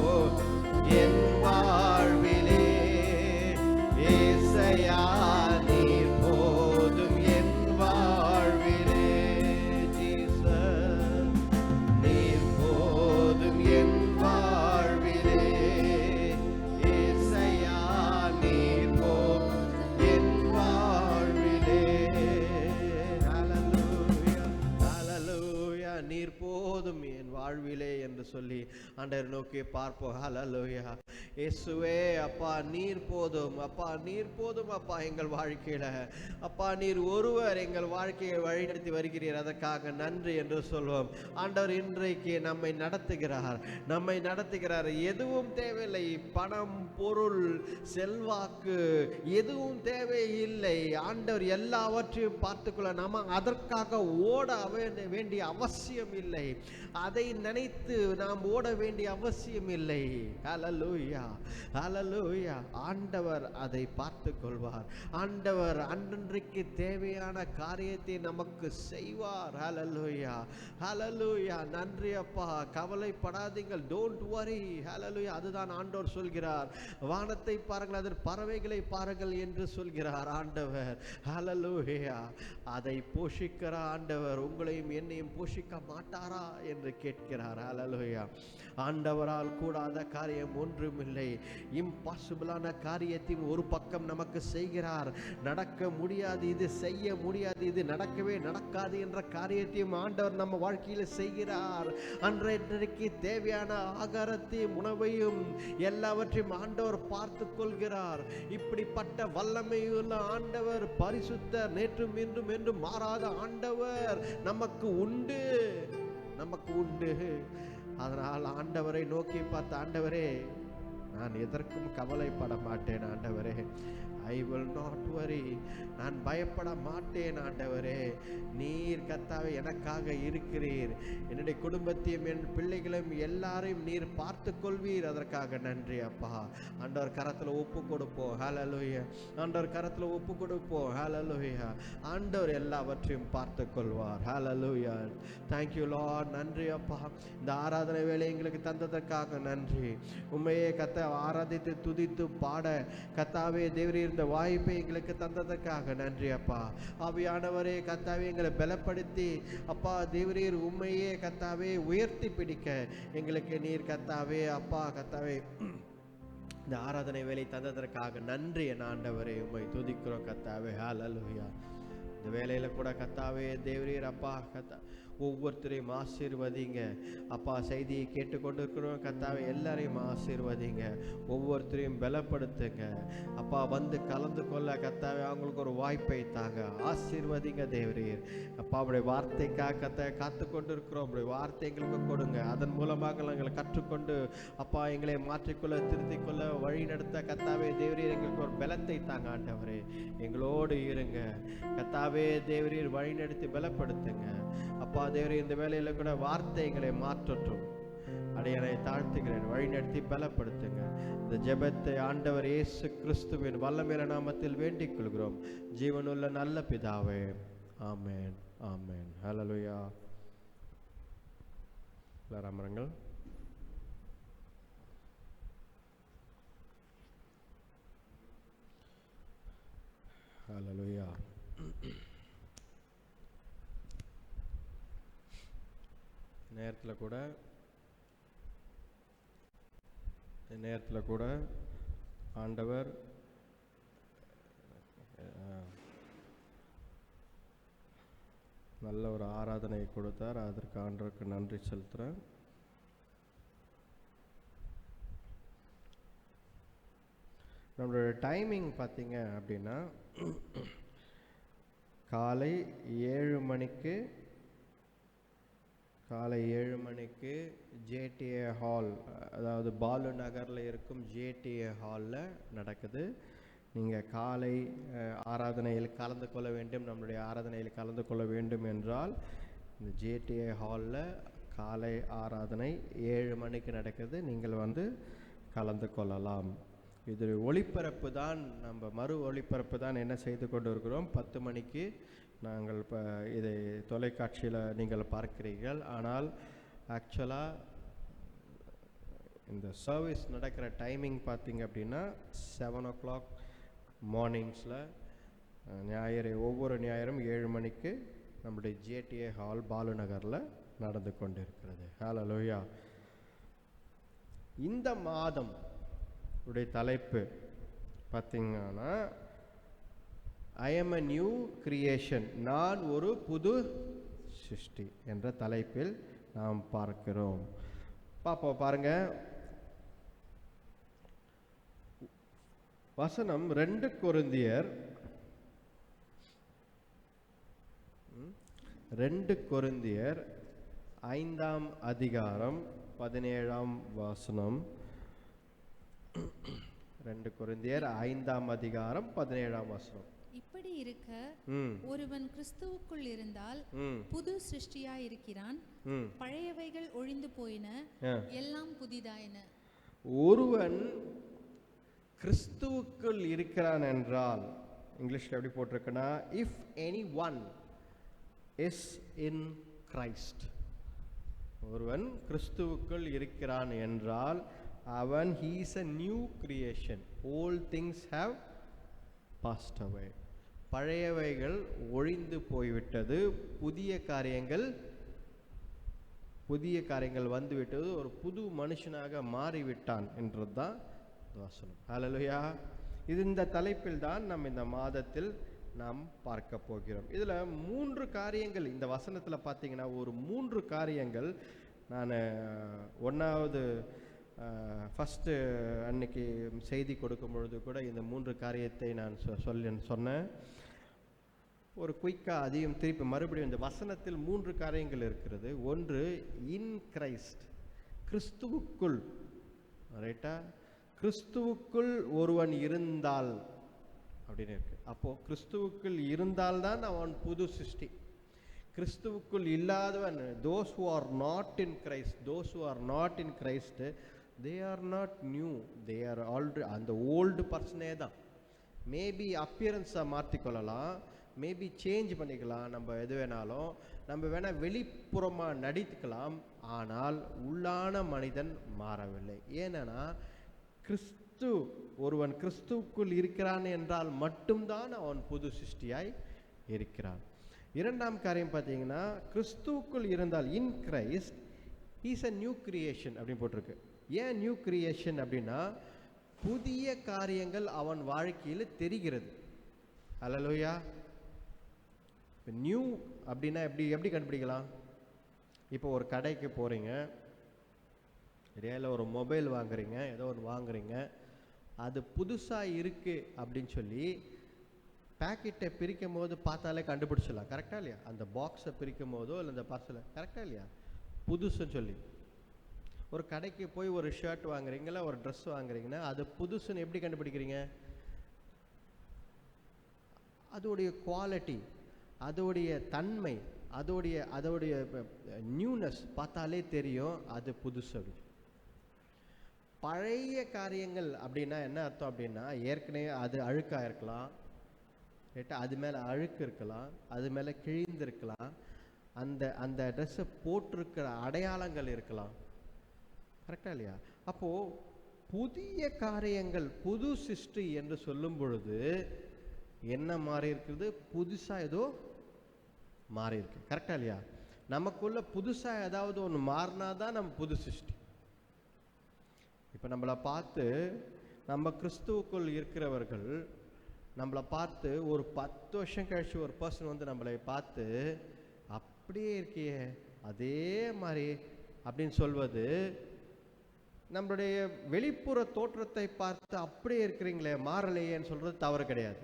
என் வாழ்விலே ஏசையா நீர் போதும் என் வாழ்விலே ஜீசஸ் வாழ்விலே என்று சொல்லி ஆண்டவர் நோக்கி பார்ப்போம். ஹல்லேலூயா. இயேசுவே அப்பா நீர் போதும், அப்பா நீர் போதும், அப்பா எங்கள் வாழ்க்கையில அப்பா நீர் ஒருவர் எங்கள் வாழ்க்கையை வழிநடத்தி வருகிறீர், அதற்காக நன்றி என்று சொல்வோம். ஆண்டவர் இன்றைக்கு நம்மை நடத்துகிறார். எதுவும் தேவையில்லை, பணம், பொருள், செல்வாக்கு எதுவும் தேவையில்லை. ஆண்டவர் எல்லாவற்றையும் பார்த்துக்கொள்ள நம்ம அதற்காக ஓட வேண்டிய அவசியம் இல்லை. அதை நினைத்து நாம் ஓட வேண்டிய அவசியம் இல்லை. ஹல்லேலூயா, ஹல்லேலூயா. ஆண்டவர் அதை பார்த்து கொள்வார். ஆண்டவர் அன்றைக்கு தேவையான காரியத்தை நமக்கு செய்வார். ஹல்லேலூயா, ஹல்லேலூயா. நன்றி அப்பா. கவலைப்படாதீங்கள், டோன்ட் வரி. ஹல்லேலூயா. அதுதான் ஆண்டவர் சொல்கிறார். வானத்தை பாருங்கள், அதன் பறவைகளை பாருங்கள் என்று சொல்கிறார் ஆண்டவர். ஹல்லேலூயா. அதை போஷிக்கிற ஆண்டவர் உங்களையும் என்னையும் போஷிக்க மாட்டாரா என்று கேட்கிறார். ஹல்லேலூயா. ஆண்டவரால் கூடாத காரியம் ஒன்றுமில்லை. இம்பாசிபிளான காரியத்தையும் ஒரு பக்கம் நமக்கு செய்கிறார். நடக்க முடியாது, இது செய்ய முடியாது, இது நடக்கவே நடக்காது என்ற காரியத்தையும் ஆண்டவர் நம்ம வாழ்க்கையில் செய்கிறார். அன்றைக்கு தேவையான ஆகாரத்தையும் உணவையும் எல்லாவற்றையும் ஆண்டவர் பார்த்து கொள்கிறார். இப்படிப்பட்ட வல்லமையுள்ள ஆண்டவர், பரிசுத்த, நேற்றும் இன்றும் என்றும் மாறாத ஆண்டவர் நமக்கு உண்டு. அதனால் ஆண்டவரை நோக்கி பார்த்த, ஆண்டவரே நான் எதற்கும் கவலைப்பட மாட்டேன் ஆண்டவரே, ஐ வில் நாட் வரி, நான் பயப்பட மாட்டேன் ஆண்டவரே. நீர் கர்த்தாவே எனக்காக இருக்கிறீர். என்னுடைய குடும்பத்தையும் என் பிள்ளைகளையும் எல்லாரையும் நீர் பார்த்து கொள்வீர். அதற்காக நன்றி அப்பா. ஆண்டவர் கரத்தில் ஒப்பு கொடுப்போம். ஹல்லேலூயா. ஆண்டவர் கரத்தில் ஒப்பு கொடுப்போம். ஹல்லேலூயா. ஆண்டவர் எல்லாவற்றையும் பார்த்து கொள்வார். ஹல்லேலூயா. Thank you lord. நன்றி அப்பா. இந்த ஆராதனை வேலை எங்களுக்கு தந்ததற்காக நன்றி. உண்மையே கத்த ஆராதித்து துதித்து பாட கத்தாவே தேவரீர் இந்த வாய்ப்பை எங்களுக்கு தந்ததற்காக நன்றி அப்பா. ஆவியானவரே கத்தாவே எங்களை பலப்படுத்தி அப்பா தேவரீர் உண்மையே கத்தாவே உயர்த்தி பிடிக்க எங்களுக்கு நீர் கத்தாவே அப்பா கத்தாவே இந்த ஆராதனை வேலை தந்ததற்காக நன்றி என் ஆண்டவரே. உம்மை துதிக்கிறோம் கத்தாவே. ஹல்லேலூயா. இந்த வேலையில கூட கத்தாவே தேவரீர் அப்பா கத்தா ஒவ்வொருத்தரையும் ஆசீர்வதிங்க அப்பா. செய்தியை கேட்டுக்கொண்டு இருக்கிறோம் கத்தாவே, எல்லாரையும் ஆசீர்வதிங்க, ஒவ்வொருத்தரையும் பலப்படுத்துங்க அப்பா. வந்து கலந்து கொள்ள கத்தாவே அவங்களுக்கு ஒரு வாய்ப்பை தாங்க. ஆசீர்வதிங்க தேவரீர் அப்பா. அப்படி வார்த்தைக்காக கத்த காத்து கொண்டு இருக்கிறோம். அப்படி வார்த்தை எங்களுக்கு கொடுங்க. அதன் மூலமாக எங்களை கற்றுக்கொண்டு அப்பா எங்களை மாற்றிக்கொள்ள, திருத்திக் கொள்ள, வழி நடத்த கத்தாவே தேவரீர் எங்களுக்கு ஒரு பலத்தை தாங்க ஆண்டவரே. எங்களோடு இருங்க கத்தாவே தேவரீர், வழி நடத்தி பலப்படுத்துங்க அப்பா தேவரீர். இந்த வேலையில கூட வார்த்தைகளை மாற்றட்டும். அடையனை தாழ்த்துகிறேன், வழி நடத்தி பலப்படுத்துங்க. இந்த ஜெபத்தை ஆண்டவர் இயேசு கிறிஸ்துவின் வல்லமையான நாமத்தில் வேண்டிக் கொள்கிறோம் ஜீவனுள்ள நல்ல பிதாவே. Amen, amen. ஹல்லேலூயா. அமருங்கள். ஹல்லேலூயா. நேரத்தில் கூட ஆண்டவர் நல்ல ஒரு ஆராதனை கொடுத்தார். அதற்கு ஆண்டவருக்கு நன்றி செலுத்துகிறேன். நம்மளோட டைமிங் பார்த்தீங்க அப்படின்னா காலை 7 மணிக்கு ஜேடிஏ ஹால், அதாவது பாலு நகரில் இருக்கும் ஜேடிஏ ஹாலில் நடக்குது. நீங்கள் காலை ஆராதனையில் கலந்து கொள்ள வேண்டும், நம்மளுடைய ஆராதனையில் கலந்து கொள்ள வேண்டும் என்றால் இந்த ஜேடிஏ ஹாலில் காலை ஆராதனை 7 மணிக்கு நடக்குது. நீங்கள் வந்து கலந்து கொள்ளலாம். இது ஒளிபரப்பு தான், நம்ம மறு ஒளிபரப்பு தான் என்ன செய்து கொண்டு இருக்கிறோம். 10 மணிக்கு நாங்கள் இப்போ இதை தொலைக்காட்சியில் நீங்கள் பார்க்கிறீர்கள். ஆனால் ஆக்சுவலாக இந்த சர்வீஸ் நடக்கிற டைமிங் பார்த்திங்க அப்படின்னா 7 o'clock மார்னிங்ஸில் ஒவ்வொரு ஞாயிறும் 7 மணிக்கு நம்முடைய ஜேடிஏ ஹால் பாலு நகரில் நடந்து கொண்டு இருக்கிறது. ஹல்லேலூயா. இந்த மாதம் உடைய தலைப்பு பார்த்தீங்கன்னா I am a new creation, நான் ஒரு புது சிருஷ்டி என்ற தலைப்பில் நாம் பார்க்கிறோம். பாப்போம் பாருங்க, வசனம் 2 கொரிந்தியர் 5ஆம் அதிகாரம் 17ஆம் வசனம். 2 கொரிந்தியர் 5ஆம் அதிகாரம் 17ஆம் வசனம். இப்படி இருக்க ஒருவன் கிறிஸ்துவுக்குள் இருந்தால் புது சிருஷ்டியாய் இருக்கிறான், பழையவைகள் ஒழிந்து போயின, எல்லாம் புதிதாயின. ஒருவன் கிறிஸ்துவுக்குள் இருக்கிறான் என்றால், இங்கிலீஷ்ல எப்படி போட்டிருக்குன்னா, if any one is in Christ, ஒருவன் கிறிஸ்துவுக்குள் இருக்கிறான் என்றால் அவன் he is a new creation, all things have passed away, பழையவைகள் ஒழிந்து போய்விட்டது, புதிய காரியங்கள் வந்துவிட்டது, ஒரு புது மனுஷனாக மாறிவிட்டான் என்றதுதான் வசனம். ஹல்லேலூயா. இது இந்த தலைப்பில் தான் நம்ம இந்த மாதத்தில் நாம் பார்க்க போகிறோம். இதில் 3 காரியங்கள் இந்த வசனத்தில் பார்த்தீங்கன்னா, ஒரு 3 காரியங்கள் நான் ஒன்றாவது ஃபஸ்ட்டு அன்னைக்கு செய்தி கொடுக்கும் பொழுது கூட இந்த 3 காரியத்தை நான் சொன்னேன். ஒரு குயிக்காக அதையும் திருப்பி மறுபடியும் இந்த வசனத்தில் 3 காரியங்கள் இருக்கிறது. ஒன்று, இன் கிரைஸ்ட், கிறிஸ்துவுக்குள். ரைட்டா? கிறிஸ்துவுக்குள் ஒருவன் இருந்தால் அப்படின்னு இருக்கு. அப்போ கிறிஸ்துவுக்குள் இருந்தால்தான் அவன் புது சிருஷ்டி. கிறிஸ்துவுக்குள் இல்லாதவன், those who are not in Christ, those who are not in Christ, they are not new, they are already அந்த ஓல்டு பர்சனே தான். மேபி அப்பியரன்ஸை மாற்றிக்கொள்ளலாம், மேபி சேஞ்ச் பண்ணிக்கலாம், நம்ம எது வேணாலும், நம்ம வேணால் வெளிப்புறமாக நடித்துக்கலாம், ஆனால் உள்ளான மனிதன் மாறவில்லை. ஏன்னா ஒருவன் கிறிஸ்துவுக்குள் இருக்கிறான் என்றால் மட்டும்தான் அவன் புது சிருஷ்டியாய் இருக்கிறான். 2ஆம் காரியம் பார்த்தீங்கன்னா, கிறிஸ்துவுக்குள் இருந்தால், in Christ is a new creation அப்படின்னு போட்டிருக்கு. ஏன் நியூ கிரியேஷன் அப்படின்னா, புதிய காரியங்கள் அவன் வாழ்க்கையில் தெரிகிறது. ஹல்லேலூயா. நியூ அப்படின்னா எப்படி கண்டுபிடிக்கலாம்? இப்போ ஒரு கடைக்கு போகிறீங்க, இல்லை ஒரு மொபைல் வாங்குறீங்க, ஏதோ ஒன்று வாங்குறீங்க, அது புதுசாக இருக்குது அப்படின்னு சொல்லி பேக்கெட்டை பிரிக்கும் போது பார்த்தாலே கண்டுபிடிச்சிடலாம். கரெக்டாக இல்லையா? அந்த பாக்ஸை பிரிக்கும் போதோ இல்லை அந்த பார்சலை, கரெக்டாக இல்லையா? புதுசுன்னு சொல்லி. ஒரு கடைக்கு போய் ஒரு ஷர்ட் வாங்குறீங்களா, ஒரு ட்ரெஸ் வாங்குறீங்கன்னா அது புதுசுன்னு எப்படி கண்டுபிடிக்கிறீங்க? அதோடைய குவாலிட்டி, அதோடைய தன்மை, அதோடைய நியூனஸ் பார்த்தாலே தெரியும் அது புதுசு அப்படி. பழைய காரியங்கள் அப்படின்னா என்ன அர்த்தம் அப்படின்னா, ஏற்கனவே அது அழுக்காக இருக்கலாம், அது மேலே அழுக்கு இருக்கலாம், அது மேலே கிழிந்திருக்கலாம், அந்த ட்ரெஸ்ஸை போட்டிருக்கிற அடையாளங்கள் இருக்கலாம். கரெக்டா இல்லையா? அப்போது புதிய காரியங்கள், புது சிருஷ்டி என்று சொல்லும் பொழுது என்ன மாறி இருக்குது? புதுசாக ஏதோ மாறி இருக்கு. கரெக்டா இல்லையா? நமக்குள்ள புதுசாக ஏதாவது ஒன்று மாறினாதான் நம்ம புது சிருஷ்டி. இப்போ நம்மளை பார்த்து, நம்ம கிறிஸ்துவுக்குள் இருக்கிறவர்கள் நம்மளை பார்த்து ஒரு 10 வருஷம் கழிச்சு ஒரு பர்சன் வந்து நம்மளை பார்த்து அப்படியே இருக்கியே, அதே மாதிரி அப்படின்னு சொல்வது, நம்மளுடைய வெளிப்புற தோற்றத்தை பார்த்து அப்படியே இருக்கிறீங்களே, மாறலையேன்னு சொல்கிறது தவறு கிடையாது.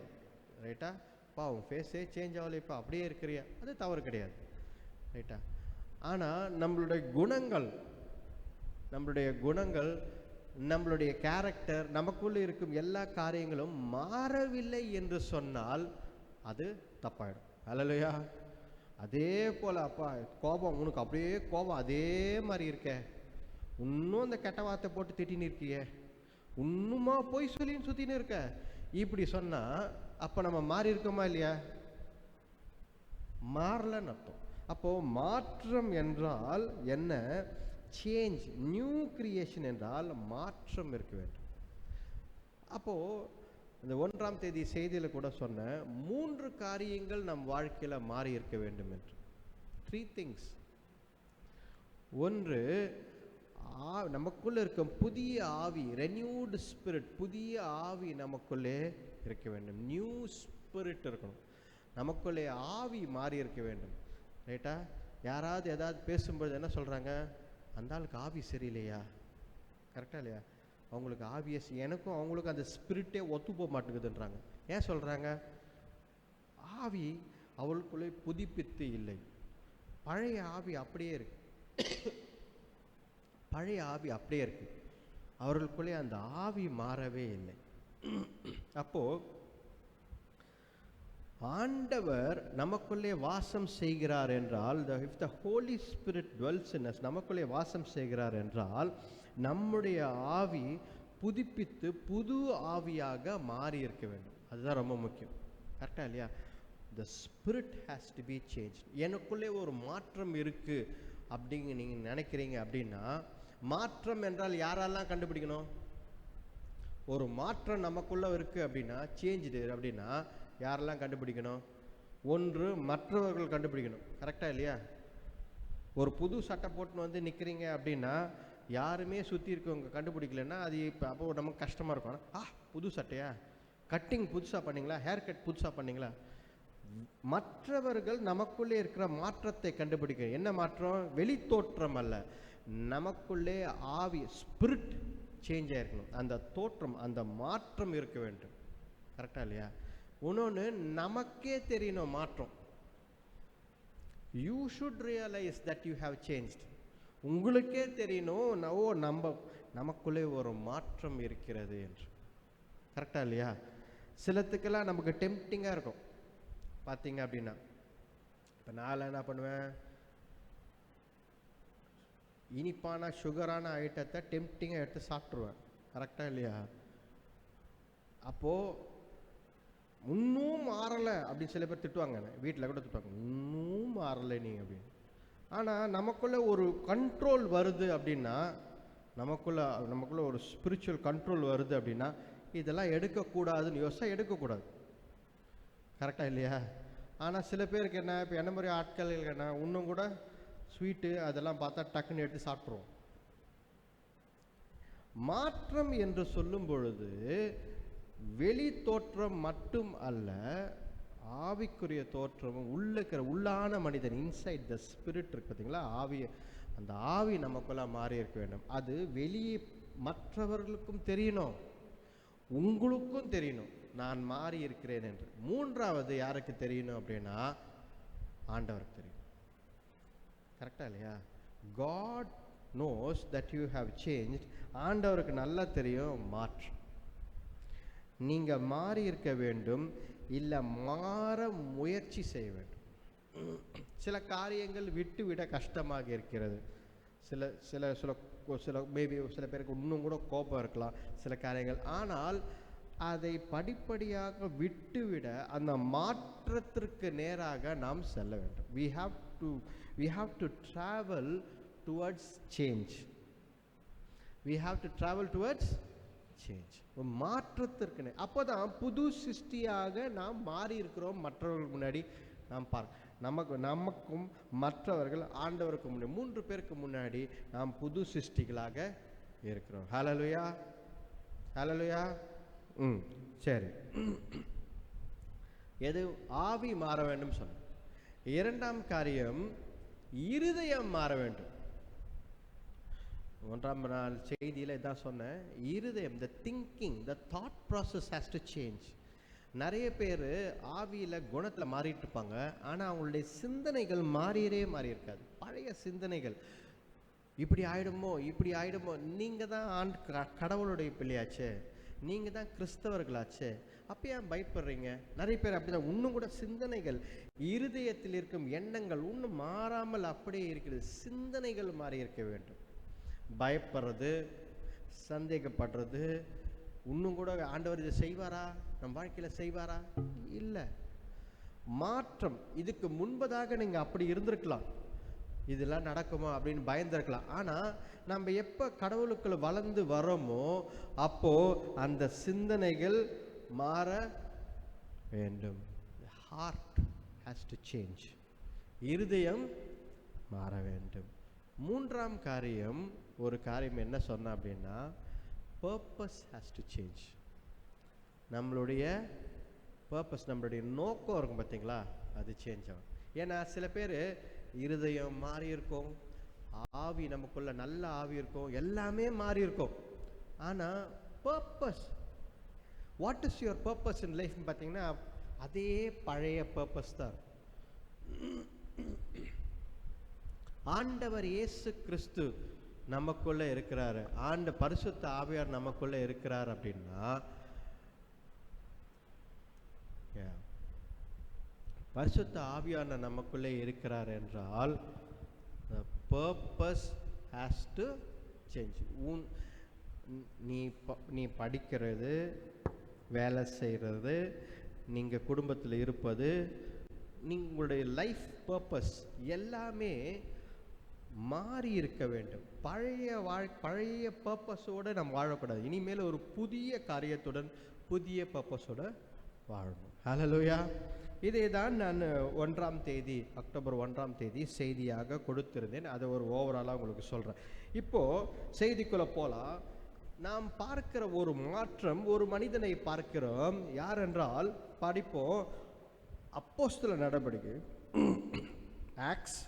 ரைட்டா? பா உன் ஃபேஸே சேஞ்ச் ஆகலைப்பா, அப்படியே இருக்கிறியா, அது தவறு கிடையாது. ரைட்டா? ஆனால் நம்மளுடைய குணங்கள், நம்மளுடைய கேரக்டர், நமக்குள்ளே இருக்கும் எல்லா காரியங்களும் மாறவில்லை என்று சொன்னால் அது தப்பாயிடும். ஹல்லேலூயா. அதே போல் அப்பா கோபம், உனக்கு அப்படியே கோபம் அதே மாதிரி இருக்க, இன்னும் அந்த கெட்ட வார்த்தை போட்டு திட்டின்னு இருக்கிய, இன்னுமா போய் சொல்லின்னு சுற்றின்னு இருக்க, இப்படி சொன்னால் அப்போ நம்ம மாறி இருக்கோமா இல்லையா? மாறலன்னு அர்த்தம். அப்போது மாற்றம் என்றால் என்ன? சேஞ்ச், நியூ கிரியேஷன் என்றால் மாற்றம் இருக்க வேண்டும். அப்போது இந்த 1ஆம் தேதி செய்தியில் கூட சொன்ன 3 காரியங்கள் நம் வாழ்க்கையில் மாறி இருக்க வேண்டும் என்று. 3 things. ஒன்று, நமக்குள்ளே இருக்கும் புதிய ஆவி, ரெனியூடு ஸ்பிரிட், புதிய ஆவி நமக்குள்ளே இருக்க வேண்டும். நியூ ஸ்பிரிட் இருக்கணும், நமக்குள்ளே ஆவி மாறி இருக்க வேண்டும். ரைட்டா? யாராவது ஏதாவது பேசும்பொழுது என்ன சொல்கிறாங்க, அந்த ஆளுக்கு ஆவி சரியில்லையா? கரெக்டாக இல்லையா? அவங்களுக்கு ஆவியஸ், எனக்கும் அவங்களுக்கும் அந்த ஸ்பிரிட்டே ஒத்து போக மாட்டேங்குதுன்றாங்க. ஏன் சொல்கிறாங்க? ஆவி அவளுக்குள்ளே புதுப்பித்து இல்லை. பழைய ஆவி அப்படியே இருக்கு. பழைய ஆவி அப்படியே இருக்கு. அவர்களுக்குள்ளே அந்த ஆவி மாறவே இல்லை. அப்போ ஆண்டவர் நமக்குள்ளே வாசம் செய்கிறார் என்றால், if the Holy Spirit dwells in us, நமக்குள்ளே வாசம் செய்கிறார் என்றால் நம்முடைய ஆவி புதுப்பித்து புது ஆவியாக மாறி இருக்க வேண்டும். அதுதான் ரொம்ப முக்கியம். கரெக்டா இல்லையா? The spirit has to be changed. எனக்குள்ளே ஒரு மாற்றம் இருக்கு அப்படிங்க நீங்க நினைக்கிறீங்க அப்படின்னா, மாற்றம் என்றால் யாரெல்லாம் கண்டுபிடிக்கணும்? ஒரு மாற்றம் நமக்குள்ள இருக்கு அப்படின்னா, சேஞ்ச் அப்படின்னா யாரெல்லாம் கண்டுபிடிக்கணும்? ஒன்று, மற்றவர்கள் கண்டுபிடிக்கணும். கரெக்டா இல்லையா? ஒரு புது சட்டை போட்டுன்னு வந்து நிற்கிறீங்க அப்படின்னா, யாருமே சுற்றி இருக்கவங்க கண்டுபிடிக்கலன்னா அது இப்போ அப்போ நமக்கு கஷ்டமாக இருக்கும். ஆனால் புது சட்டையா, கட்டிங் புதுசாக பண்ணீங்களா, ஹேர் கட் புதுசாக பண்ணீங்களா? மற்றவர்கள் நமக்குள்ளே இருக்கிற மாற்றத்தை கண்டுபிடிக்க. என்ன மாற்றம்? வெளி தோற்றம் அல்ல, நமக்குள்ளே ஆவி ஸ்பிரிட் சேஞ்ச் ஆயிருக்கணும். அந்த தோற்றம், அந்த மாற்றம் இருக்க வேண்டும். கரெக்டா இல்லையா? இன்னொன்று, நமக்கே தெரியணும் மாற்றம். You should realise that you have changed. உங்களுக்கே தெரியணும், நமக்குள்ளே ஒரு மாற்றம் இருக்கிறது என்று. கரெக்டா இல்லையா? சிலத்துக்கெல்லாம் நமக்கு டெம்ப்டிங்காக இருக்கும். பார்த்தீங்க அப்படின்னா, இப்போ நான் என்ன பண்ணுவேன், இனிப்பான சுகரான ஐட்டத்தை டெம்ப்டிங்காக எடுத்து சாப்பிட்ருவேன். கரெக்டா இல்லையா? அப்போது இன்னும் மாறலை அப்படின்னு சில பேர் திட்டுவாங்க, வீட்டில் கூட திட்டுவாங்க, இன்னும் மாறலை நீ அப்படின்னு. ஆனால் நமக்குள்ளே ஒரு கண்ட்ரோல் வருது அப்படின்னா, நமக்குள்ள ஒரு ஸ்பிரிச்சுவல் கண்ட்ரோல் வருது அப்படின்னா, இதெல்லாம் எடுக்கக்கூடாதுன்னு யோசிச்சா எடுக்கக்கூடாது. கரெக்டாக இல்லையா? ஆனால் சில பேருக்கு என்ன, இப்போ என்ன மாதிரி ஆட்களுக்கு என்ன, இன்னும் கூட ஸ்வீட்டு அதெல்லாம் பார்த்தா டக்குன்னு எடுத்து சாப்பிட்ருவோம். மாற்றம் என்று சொல்லும் பொழுது வெளி தோற்றம் மட்டும் அல்ல, ஆவிக்குரிய தோற்றமும் உள்ளான மனிதன், இன்சைட் த ஸ்பிரிட் இருக்கு பார்த்தீங்களா, ஆவி, அந்த ஆவி நமக்குள்ள மாறி இருக்க வேண்டும். அது வெளியே மற்றவர்களுக்கும் தெரியணும், உங்களுக்கும் தெரியணும் நான் மாறி இருக்கிறேன் என்று. மூன்றாவது யாருக்கு தெரியணும் அப்படின்னா, ஆண்டவருக்கு தெரியும். கரெக்டா இல்லையா? God knows that you have changed. ஆண்டவருக்கு நல்லா தெரியும் மாற்றம். நீங்க மாறி இருக்க வேண்டும், இல்லை மாற முயற்சி செய்ய வேண்டும். சில காரியங்கள் விட்டு விட கஷ்டமாக இருக்கிறது. சில சில சில சில மேபி சில பேருக்கு இன்னும் கூட கோபம் இருக்கலாம் சில காரியங்கள். ஆனால் அதை படிப்படியாக விட்டுவிட அந்த மாற்றத்திற்கு நேராக நாம் செல்ல வேண்டும். we have to travel towards change. we have to travel towards change. மாற்றத்திற்கு அப்போதான் புது சிருஷ்டியாக நாம் மாறி இருக்கிறோம். மற்றவர்கள் முன்னாடி நாம் நமக்கும் மற்றவர்கள் ஆண்டவருக்கு முன்னாடி 3 பேருக்கு முன்னாடி நாம் புது சிருஷ்டிகளாக இருக்கிறோம். ஹல்லேலூயா, ஹல்லேலூயா. சரி, எது ஆவி மாற வேண்டும் சொன்ன. இரண்டாம் காரியம், இருதயம் மாற வேண்டும். 1ஆம் நாள் செய்தியில் இதான் சொன்னேன். இருதயம், the thinking, the thought process has to change. நிறைய பேர் ஆவியில் குணத்தில் மாறிட்டு இருப்பாங்க, ஆனால் அவங்களுடைய சிந்தனைகள் மாறி இருக்காது. பழைய சிந்தனைகள், இப்படி ஆயிடுமோ இப்படி ஆயிடுமோ. நீங்கள் தான் கடவுளுடைய பிள்ளையாச்சே, நீங்கள் தான் கிறிஸ்தவர்களாச்சே, அப்போ ஏன் பயப்படுறீங்க? நிறைய பேர் அப்படிதான். இன்னும் கூட சிந்தனைகள், இருதயத்தில் இருக்கும் எண்ணங்கள் இன்னும் மாறாமல் அப்படியே இருக்கிறது. சிந்தனைகள் மாறி இருக்க வேண்டும். பயப்படுறது, சந்தேகப்படுறது, இன்னும் கூட ஆண்டவர் இதை செய்வாரா, நம் வாழ்க்கையில் செய்வாரா? இல்லை. மாற்றம். இதுக்கு முன்பதாக நீங்கள் அப்படி இருந்திருக்கலாம், இதெல்லாம் நடக்குமா அப்படின்னு பயந்துருக்கலாம். ஆனால் நம்ம எப்போ கடவுளுக்குள்ள வளர்ந்து வரோமோ அப்போ அந்த சிந்தனைகள் மாற வேண்டும். Heart has to change. இருதயம் மாற வேண்டும். மூன்றாம் காரியம், ஒரு காரியம் என்ன சொன்ன அப்படின்னா, பர்பஸ் ஹேஸ் டு சேஞ்ச். நம்மளுடைய பர்பஸ், நம்மளுடைய நோக்கம் இருக்கும் பார்த்தீங்களா, அது சேஞ்ச் ஆகும். ஏன்னா சில பேர் இருதயம் மாறி இருக்கும், ஆவி நமக்குள்ள நல்ல ஆவி இருக்கும், எல்லாமே மாறி இருக்கும். ஆனால் purpose, what is your purpose in லைஃப்னு பார்த்தீங்கன்னா அதே பழைய பர்பஸ் தான். ஆண்டவர் இயேசு கிறிஸ்து நமக்குள்ள இருக்கிறாரு, பரிசுத்த ஆவியார் நமக்குள்ள இருக்கிறார் அப்படின்னா, பரிசுத்த ஆவியான நமக்குள்ளே இருக்கிறார் என்றால் purpose has to change. நீ படிக்கிறது, வேலை செய்கிறது, நீங்கள் குடும்பத்தில் இருப்பது, உங்களுடைய லைஃப் பர்பஸ் எல்லாமே மாறி இருக்க வேண்டும். பழைய பர்பஸோடு நம்ம வாழக்கூடாது. இனிமேல் ஒரு புதிய காரியத்துடன் புதிய பர்பஸோடு வாழணும். ஹல்லேலூயா. இதே தான் நான் அக்டோபர் 1 செய்தியாக கொடுத்திருந்தேன். அதை ஒரு ஓவராலாக உங்களுக்கு சொல்கிறேன். இப்போது செய்திக்குள்ளே போகலாம். நாம் பார்க்கிற ஒரு மாற்றம், ஒரு மனிதனை பார்க்கிறோம். யார் என்றால் படிப்போம். அப்போஸ்தலர் நடவடிக்கை ஆக்ட்ஸ்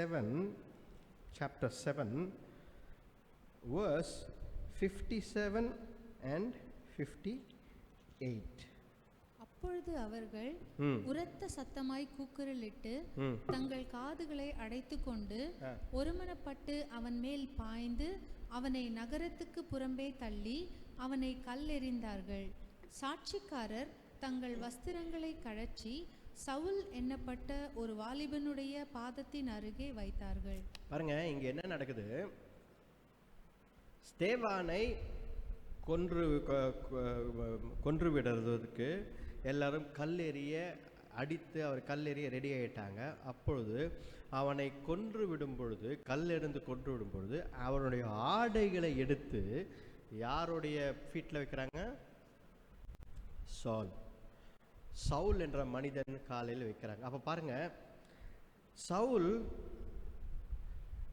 7 chapter 7 verse 57 and 58. அப்பொழுது அவர்கள் உரத்த சத்தமாய் கூக்குரலிட்டு தங்கள் காதுகளை அடைத்துக்கொண்டு ஒருமனப்பட்டு அவன் மேல் பாய்ந்து அவனை நகரத்துக்கு புறம்பே தள்ளி அவனை கல்லெறிந்தார்கள். சாட்சிக்காரர் தங்கள் வஸ்திரங்களை கழற்றி சவுல் என்னப்பட்ட ஒரு வாலிபனுடைய பாதத்தின் அருகே வைத்தார்கள். பாருங்க, இங்க என்ன நடக்குது? ஸ்தேவானை கொன்று விடுறதுக்கு எல்லாரும் கல்லெறிய அடித்து அவர் கல்லெறிய ரெடி ஆகிட்டாங்க. அப்பொழுது அவனை கொன்று விடும் பொழுது, கல்லெறிந்து கொன்று விடும் பொழுது அவனுடைய ஆடைகளை எடுத்து யாருடைய ஃபீட்டில் வைக்கிறாங்க? சவுல் என்ற மனிதன் காலையில் வைக்கிறாங்க. அப்போ பாருங்க, சவுல்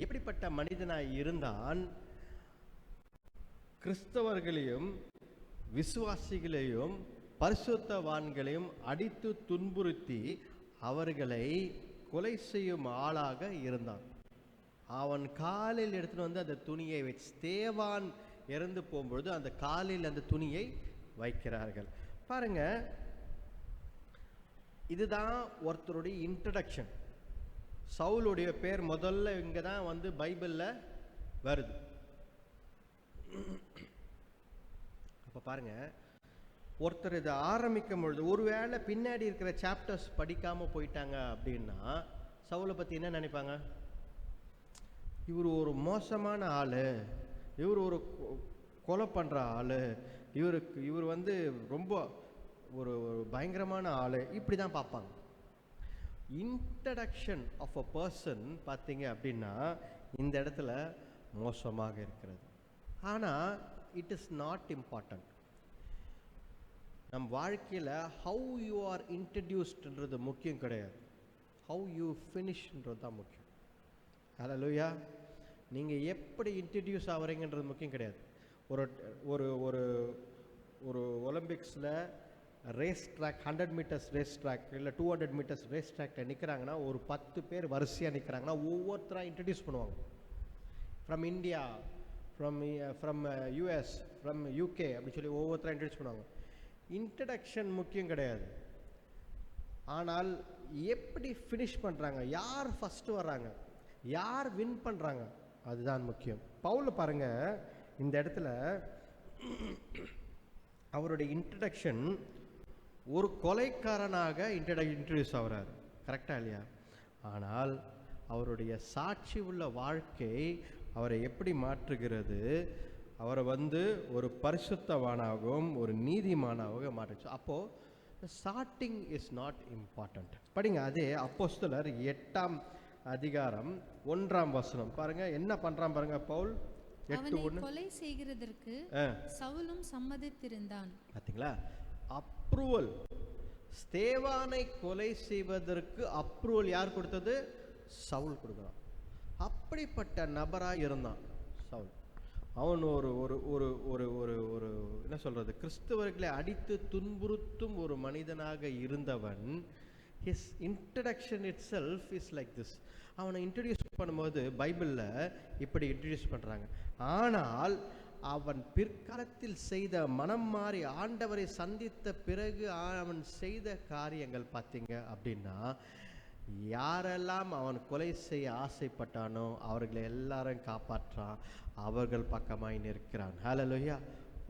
எப்படிப்பட்ட மனிதனாய் இருந்தான்? கிறிஸ்தவர்களையும் விசுவாசிகளையும் பரிசுத்தவான்களையும் அடித்து துன்புறுத்தி அவர்களை கொலை செய்யும் ஆளாக இருந்தான். அவன் காலில் எடுத்துட்டு வந்து அந்த துணியை வச்சு, ஸ்தேவான் இறந்து போகும்பொழுது அந்த காலில் அந்த துணியை வைக்கிறார்கள். பாருங்க, இதுதான் ஒருத்தருடைய இன்ட்ரடக்ஷன். சவுலுடைய பேர் முதல்ல இங்கே தான் வந்து பைபிளில் வருது. அப்போ பாருங்க, ஒருத்தர் இதை ஆரம்பிக்கும் பொழுது ஒருவேளை பின்னாடி இருக்கிற சாப்டர்ஸ் படிக்காமல் போயிட்டாங்க அப்படின்னா சவுலை பற்றி என்ன நினைப்பாங்க? இவர் ஒரு மோசமான ஆள், இவர் ஒரு கொலை பண்ணுற ஆள், இவர் வந்து ரொம்ப ஒரு பயங்கரமான ஆள், இப்படி தான் பார்ப்பாங்க. இன்ட்ரடக்ஷன் ஆஃப் அ பர்சன் பார்த்தீங்க அப்படின்னா இந்த இடத்துல மோசமாக இருக்கிறது. ஆனால் இட் இஸ் நாட் இம்பார்ட்டன்ட். நம் வாழ்க்கையில் ஹவு யூ ஆர் இன்ட்ரடியூஸ்டுன்றது முக்கியம் கிடையாது, ஹவு யூ ஃபினிஷ்ன்றது தான் முக்கியம். ஹல்லேலூயா. நீங்கள் எப்படி இன்ட்ரடியூஸ் ஆகிறீங்கன்றது முக்கியம் கிடையாது. ஒரு ஒரு ஒரு ஒலிம்பிக்ஸில் race track, 100 meters race track இல்லை 200 மீட்டர்ஸ் ரேஸ் ட்ராக்கில் நிற்கிறாங்கன்னா ஒரு 10 பேர் வரிசையாக நிற்கிறாங்கன்னா ஒவ்வொருத்தராக இன்ட்ரடியூஸ் பண்ணுவாங்க. From India, from US, from UK அப்படி சொல்லி ஒவ்வொருத்தராக இன்ட்ரடியூஸ் பண்ணுவாங்க. இன்ட்ரடக்ஷன் முக்கியம் கிடையாது, ஆனால் எப்படி ஃபினிஷ் பண்ணுறாங்க, யார் ஃபஸ்ட்டு வர்றாங்க, யார் வின் பண்ணுறாங்க, அதுதான் முக்கியம். பவுல் பாருங்க, இந்த இடத்துல அவருடைய இன்ட்ரடக்ஷன் ஒரு கொலைக்காரனாக இன்ட்ரடியூஸ் ஆகிறார். கரெக்டாக இல்லையா? ஆனால் அவருடைய சாட்சி உள்ள வாழ்க்கை அவரை எப்படி மாற்றுகிறது? அவரை வந்து ஒரு பரிசுத்தவானாகவும் ஒரு நீதிமானாகவும் மாற்றுச்சு. அப்போது ஸ்டார்டிங் இஸ் நாட் இம்பார்ட்டண்ட். படிங்க, அதே அப்போஸ்தலர் 8ஆம் அதிகாரம் 1ஆம் வசனம் பாருங்க, என்ன பண்றான் பாருங்க பவுல். அவனை கொலை செய்கிறதற்கு சவுலும் சம்மதித்திருந்தான். பாத்தீங்களா? அப்ரூவல். ஸ்தேவானை கொலை செய்வதற்கு அப்ரூவல் யார் கொடுத்தது? சவுல் கொடுக்கிறான். அப்படிப்பட்ட நபராக இருந்தான் சவுல். அவன் ஒரு ஒரு ஒரு ஒரு ஒரு ஒரு என்ன சொல்றது, கிறிஸ்தவர்களை அடித்து துன்புறுத்தும் ஒரு மனிதனாக இருந்தவன். His introduction it self is like this. அவனை இன்ட்ரடியூஸ் பண்ணும்போது பைபிளில் இப்படி இன்ட்ரடியூஸ் பண்ணுறாங்க. ஆனால் அவன் பிற்காலத்தில் செய்த, மனம் மாறி ஆண்டவரை சந்தித்த பிறகு அவன் செய்த காரியங்கள் பார்த்தீங்க அப்படின்னா, யாரெல்லாம் அவன் கொலை செய்ய ஆசைப்பட்டானோ அவர்களை எல்லாரும் காப்பாற்றான், அவர்கள் பக்கமாய் நிற்கிறான். ஹல்லேலூயா.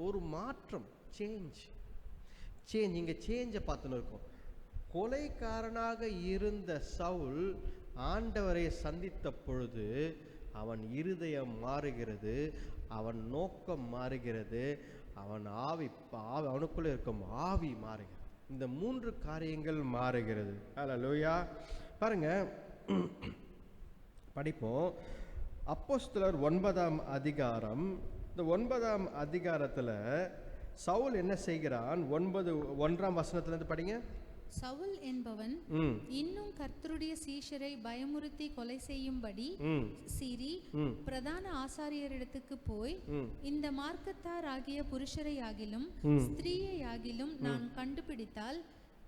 ஒரு மாற்றம், சேஞ்ச். இங்கே சேஞ்சை பார்த்துன்னு இருக்கோம். கொலைக்காரனாக இருந்த சவுல் ஆண்டவரை சந்தித்த பொழுது அவன் இருதயம் மாறுகிறது, அவன் நோக்கம் மாறுகிறது, அவன் அவனுக்குள்ளே இருக்கும் ஆவி மாறுகிறது. இந்த 3 காரியங்கள் மாறுகிறது. ஹல்லேலூயா. பாருங்க, படிப்போம். அப்போஸ்தலர் 9ஆம் அதிகாரம். இந்த 9ஆம் அதிகாரத்தில் சவுல் என்ன செய்கிறான்? 1ஆம் வசனத்திலிருந்து படிங்க. சவுல் என்பவன் இன்னும் கர்த்தருடைய சீஷரை பயமுறுத்தி கொலை செய்யும்படி சீறி பிரதான ஆசாரியரிடத்துக்கு போய், இந்த மார்க்கத்தார் ஆகிய புருஷரை ஆகிலும் ஸ்திரீயை ஆகிலும் நான் கண்டுபிடித்தால்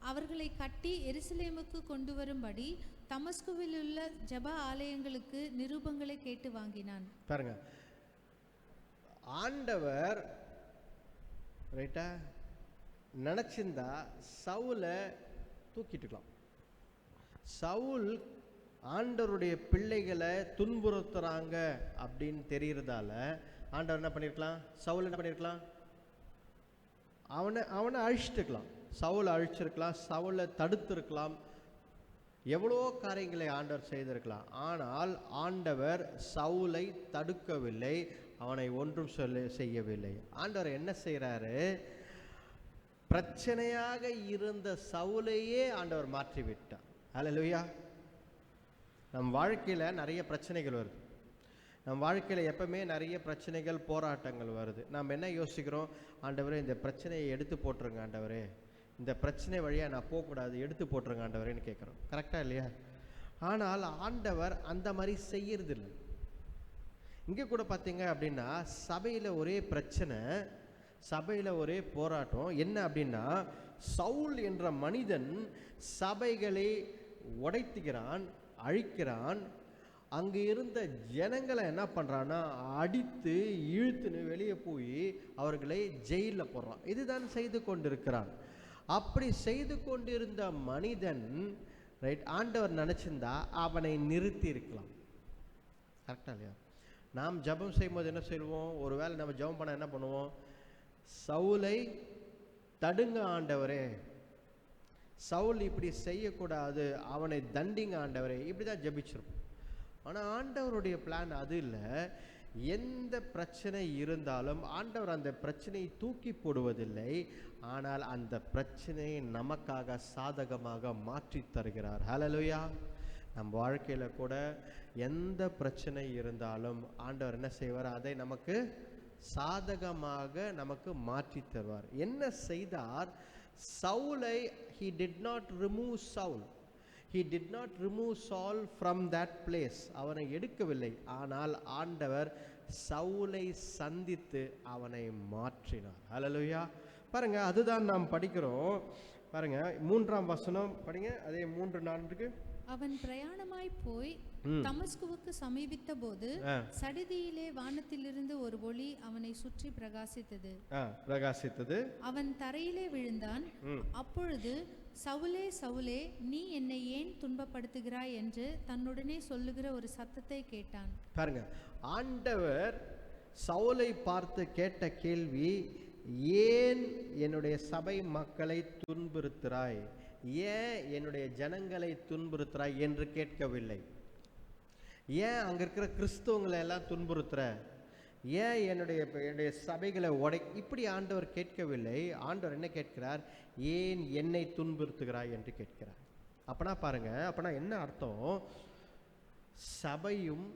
அவர்களை கட்டி எருசலேமுக்கு கொண்டு வரும்படி தமஸ்குவில் உள்ள ஜெப ஆலயங்களுக்கு நிருபங்களை கேட்டு வாங்கினான். பாருங்க, ஆண்டவர் ரைட்டா நினைச்சிருந்தா சவுலை தூக்கிட்டுக்கலாம். சவுல் ஆண்டவருடைய பிள்ளைகளை துன்புறுத்துறாங்க அப்படின்னு தெரியறதால ஆண்டவர் என்ன பண்ணிருக்கலாம்? சவுல் என்ன பண்ணிருக்கலாம்? அவனை அழிச்சிட்டுக்கலாம். சவுலை அழிச்சிருக்கலாம், சவுலை தடுத்திருக்கலாம், எவ்வளோ காரியங்களை ஆண்டவர் செய்திருக்கலாம். ஆனால் ஆண்டவர் சவுலை தடுக்கவில்லை, அவனை ஒன்றும் செய்யவில்லை. ஆண்டவர் என்ன செய்கிறாரு? பிரச்சனையாக இருந்த சவுலையே ஆண்டவர் மாற்றிவிட்டார். ஹல்லேலூயா. நம் வாழ்க்கையில் நிறைய பிரச்சனைகள் வருது. நம் வாழ்க்கையில் எப்பவுமே நிறைய பிரச்சனைகள், போராட்டங்கள் வருது. நாம் என்ன யோசிக்கிறோம்? ஆண்டவரே, இந்த பிரச்சனையை எடுத்து போட்டுருங்க ஆண்டவரே, இந்த பிரச்சனை வழியாக நான் போகக்கூடாது, எடுத்து போட்டுருங்க ஆண்டவரேன்னு கேட்குறோம். கரெக்டாக இல்லையா? ஆனால் ஆண்டவர் அந்த மாதிரி செய்யறதில்லை. இங்கே கூட பார்த்தீங்க அப்படின்னா சபையில் ஒரே பிரச்சனை, சபையில் ஒரே போராட்டம். என்ன அப்படின்னா, சவுல் என்ற மனிதன் சபைகளை உடைத்துகிறான், அழிக்கிறான். அங்கே இருந்த ஜனங்களை என்ன பண்ணுறான்னா அடித்து இழுத்துன்னு வெளியே போய் அவர்களை ஜெயிலில் போடுறான். இதுதான் செய்து கொண்டிருக்கிறான். அப்படி செய்து கொண்டிருந்த மனிதன் ரைட், ஆண்டவர் நினச்சிருந்தா அவனை நிறுத்தி இருக்கலாம். கரெக்டாக இல்லையா? நாம் ஜபம் செய்யும்போது என்ன செய்வோம்? ஒருவேளை நம்ம ஜபம் பண்ண என்ன பண்ணுவோம்? சவுலை தடுங்க ஆண்டவரே, சவுல் இப்படி செய்யக்கூடாது, அவனை தண்டிங்க ஆண்டவரே, இப்படி தான் ஜபிச்சிருப்போம். ஆனால் ஆண்டவருடைய பிளான் அது இல்லை. எந்த பிரச்சனை இருந்தாலும் ஆண்டவர் அந்த பிரச்சனையை தூக்கி போடுவதில்லை, ஆனால் அந்த பிரச்சனையை நமக்காக சாதகமாக மாற்றி தருகிறார். ஹல்லேலூயா. நம் வாழ்க்கையில் கூட எந்த பிரச்சனை இருந்தாலும் ஆண்டவர் என்ன செய்வார்? அதை நமக்கு சாதகமாக நமக்கு மாற்றி தருவார். என்ன செய்தார்? சவுலை he did not remove Saul. He did not remove Saul from that place. அவனை எடுக்கவில்லை. ஆனால் ஆண்டவர் சவுலை சந்தித்து அவனை மாற்றினார். ஹல்லேலூயா. பாருங்க, அதுதான் நாம் படிக்கிறோம். பாருங்க, 3ஆம் வசனம் படிங்க. அதே 3:4. அவன் பிரயாணமாய் போய் தமஸ்குவுக்கு சமீபித்த போது சடிதியிலே வானத்திலிருந்து ஒரு ஒளி அவனை சுற்றி பிரகாசித்தது. அவன் தரையிலே விழுந்தான். அப்பொழுது, சவுலே சவுலே, நீ என்னை ஏன் துன்பப்படுத்துகிறாய் என்று தன்னுடனே சொல்லுகிற ஒரு சத்தத்தை கேட்டான். பாருங்க, ஆண்டவர் சவுலை பார்த்து கேட்ட கேள்வி, ஏன் என்னுடைய சபை மக்களை துன்புறுத்துகிறாய், ஏன் என்னுடைய ஜனங்களை துன்புறுத்துறாய் என்று கேட்கவில்லை. ஏன் அங்க இருக்கிற கிறிஸ்தவங்களை எல்லாம் துன்புறுத்துற, ஏன் என்னுடைய சபைகளை இப்படி ஆண்டவர் கேட்கவில்லை. ஆண்டவர் என்ன கேட்கிறார்? ஏன் என்னை துன்புறுத்துகிறாய் என்று கேட்கிறார். அப்பனா பாருங்க, அப்பனா என்ன அர்த்தம்? சபையும்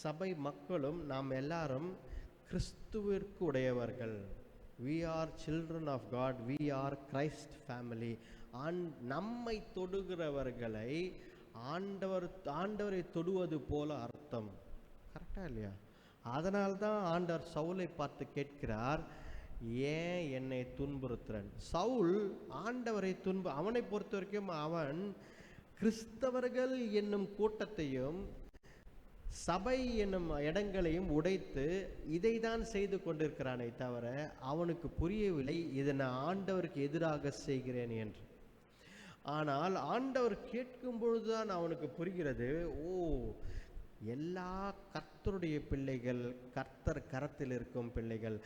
சபை மக்களும் நாம் எல்லாரும் கிறிஸ்துவிற்கு உடையவர்கள். We are children of God. We are Christ family. நம்மை தொடுகிறவர்களை ஆண்டவரை தொடுவது போல அர்த்தம். கரெக்டா இல்லையா? அதனால்தான் ஆண்டவர் சவுலை பார்த்து கேட்கிறார், ஏன் என்னை துன்புறுத்துறன்? சவுல் ஆண்டவரை அவனை பொறுத்த வரைக்கும் அவன் கிறிஸ்தவர்கள் என்னும் கூட்டத்தையும் சபை என்னும் இடங்களையும் உடைத்து இதை தான் செய்து கொண்டிருக்கிறானே தவிர அவனுக்கு புரியவில்லை இதை நான் ஆண்டவருக்கு எதிராக செய்கிறேன் என்று. ஆனால் ஆண்டவர் கேட்கும் பொழுதுதான் அவனுக்கு புரிகிறது, ஓ, எல்லா கர்த்தருடைய பிள்ளைகள், கர்த்தர் கரத்தில் இருக்கும் பிள்ளைகள்,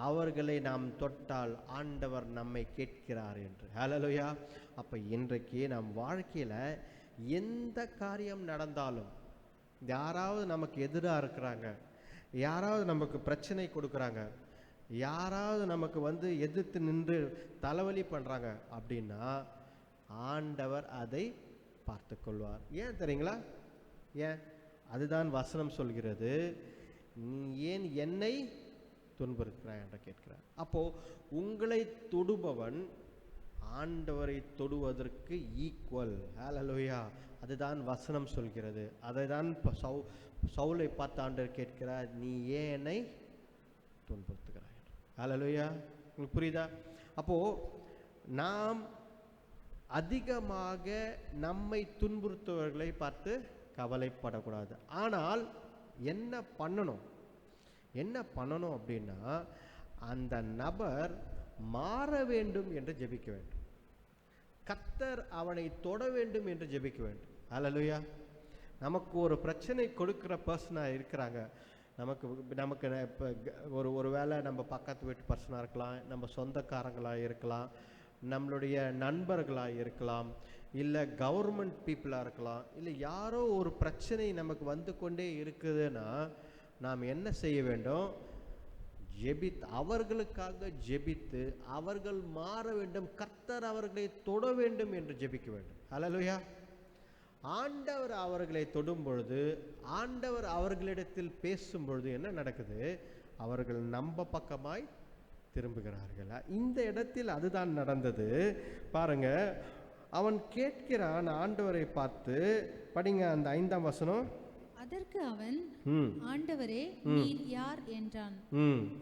அவர்களை நாம் தொட்டால் ஆண்டவர் நம்மை கேட்கிறார் என்று. ஹல்லேலூயா. அப்போ இன்றைக்கு நம் வாழ்க்கையில் எந்த காரியம் நடந்தாலும், யாராவது நமக்கு எதிராக இருக்கிறாங்க, யாராவது நமக்கு பிரச்சனை கொடுக்குறாங்க, யாராவது நமக்கு எதிர்த்து நின்று தலைவலி பண்ணுறாங்க அப்படின்னா ஆண்டவர் அதை பார்த்து கொள்வார். ஏன் தெரியுங்களா? ஏன்? அதுதான் வசனம் சொல்கிறது, நீ ஏன் என்னை துன்புறுத்துகிறாய் என்று கேட்கிறார். அப்போ உங்களை தொடுபவன் ஆண்டவரை தொடுவதற்கு ஈக்குவல். ஹல்லேலூயா. அதுதான் வசனம் சொல்கிறது. அதை தான் சவுலை பார்த்து ஆண்டவர் கேட்கிறார், நீ ஏன் என்னை துன்புறுத்துகிறாய்? ஹல்லேலூயா. உங்களுக்கு புரியுதா? அப்போ நாம் அதிகமாக நம்மை துன்புறுத்துவர்களை பார்த்து கவலைப்படக்கூடாது. ஆனால் என்ன பண்ணணும் அப்படின்னா, அந்த நபர் மாற வேண்டும் என்று ஜெபிக்க வேண்டும். கர்த்தர் அவனை தொட வேண்டும் என்று ஜெபிக்க வேண்டும். ஹல்லேலூயா. நமக்கு ஒரு பிரச்சனை கொடுக்கிற பர்சனாக இருக்கிறாங்க. நமக்கு இப்போ ஒரு வேளை நம்ம பக்கத்து வீட்டு பர்சனாக இருக்கலாம், நம்ம சொந்தக்காரங்களாக இருக்கலாம், நம்மளுடைய நண்பர்களாக இருக்கலாம், இல்லை கவர்மெண்ட் பீப்புளாக இருக்கலாம், இல்லை யாரோ ஒரு பிரச்சனை நமக்கு வந்து கொண்டே இருக்குதுன்னா நாம் என்ன செய்ய வேண்டும்? அவர்களுக்காக ஜெபித்து அவர்கள் மாற வேண்டும், கர்த்தர் அவர்களை தொட வேண்டும் என்று ஜெபிக்க வேண்டும். ஹல்லேலூயா. ஆண்டவர் அவர்களை தொடும் பொழுது, ஆண்டவர் அவர்களிடத்தில் பேசும் பொழுது என்ன நடக்குது? அவர்கள் நம்ம பக்கமாய் திரும்புகிறார்கள். இந்த இடத்தில் அதுதான் நடந்தது. பாருங்க, அவன் கேட்கிறான் ஆண்டவரை பார்த்து. படிங்க அந்த 5ஆம் வசனம். அதற்கு அவன், ஆண்டவரே, நீர் யார் என்றான்.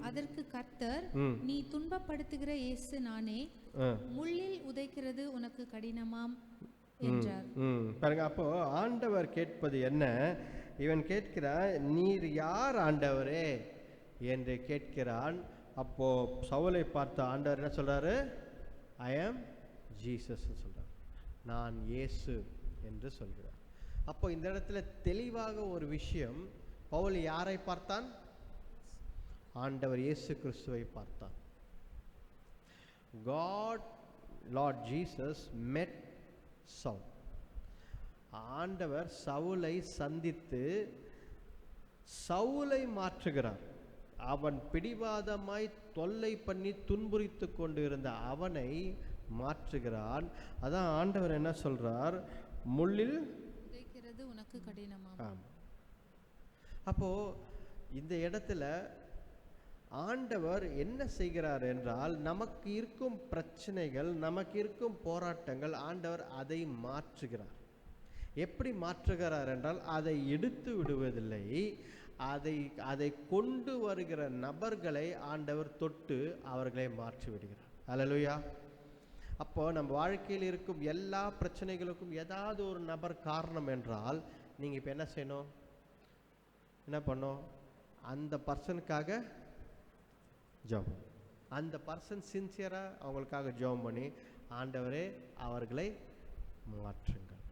அதற்கு கர்த்தர், நீ துன்பப்படுத்துகிற இயேசு நானே, முள்ளில் உதைக்கிறது உனக்கு கடினமாம் என்றார். பாருங்க, அப்போ ஆண்டவர் கேட்பது என்ன? இவன் கேட்கிறான், நீர் யார் ஆண்டவரே என்று கேட்கிறான். அப்போ சவுலை பார்த்த ஆண்டவர் என்ன சொல்றாரு? ஐ ஆம் ஜீசஸ் சொல்றார், நான் இயேசு என்று சொல்கிறார். அப்போ இந்த இடத்துல தெளிவாக ஒரு விஷயம், பவுல் யாரை பார்த்தான்? ஆண்டவர் இயேசு கிறிஸ்துவை பார்த்தான். காட் லார்ட் ஜீசஸ் மெட் சவுல். ஆண்டவர் சவுலை சந்தித்து சவுலை மாற்றுகிறார். அவன் பிடிவாதமாய் தொல்லை பண்ணி துன்புறுத்து கொண்டு இருந்த அவனை மாற்றுகிறான். அதான் ஆண்டவர் என்ன சொல்றார்? முள்ளில் உதைக்கிறது உனக்கு கடினமாம். அப்போ இந்த இடத்துல ஆண்டவர் என்ன செய்கிறார் என்றால், நமக்கு இருக்கும் பிரச்சனைகள், நமக்கு இருக்கும் போராட்டங்கள், ஆண்டவர் அதை மாற்றுகிறார். எப்படி மாற்றுகிறார் என்றால், அதை எடுத்து விடுவதில்லை, அதை கொண்டு வருகிற நபர்களை ஆண்டவர் தொட்டு அவர்களை மாற்றி விடுகிறார். ஹல்லேலூயா. அப்போ நம்ம வாழ்க்கையில் இருக்கும் எல்லா பிரச்சனைகளுக்கும் ஏதாவது ஒரு நபர் காரணம் என்றால், நீங்கள் இப்போ என்ன செய்யணும்? என்ன பண்ணணும்? அந்த பர்சனுக்காக ஜெபம். அந்த பர்சன் சின்சியராக அவங்களுக்காக ஜெபம் பண்ணி, ஆண்டவரே அவர்களை மாற்றுங்கள்,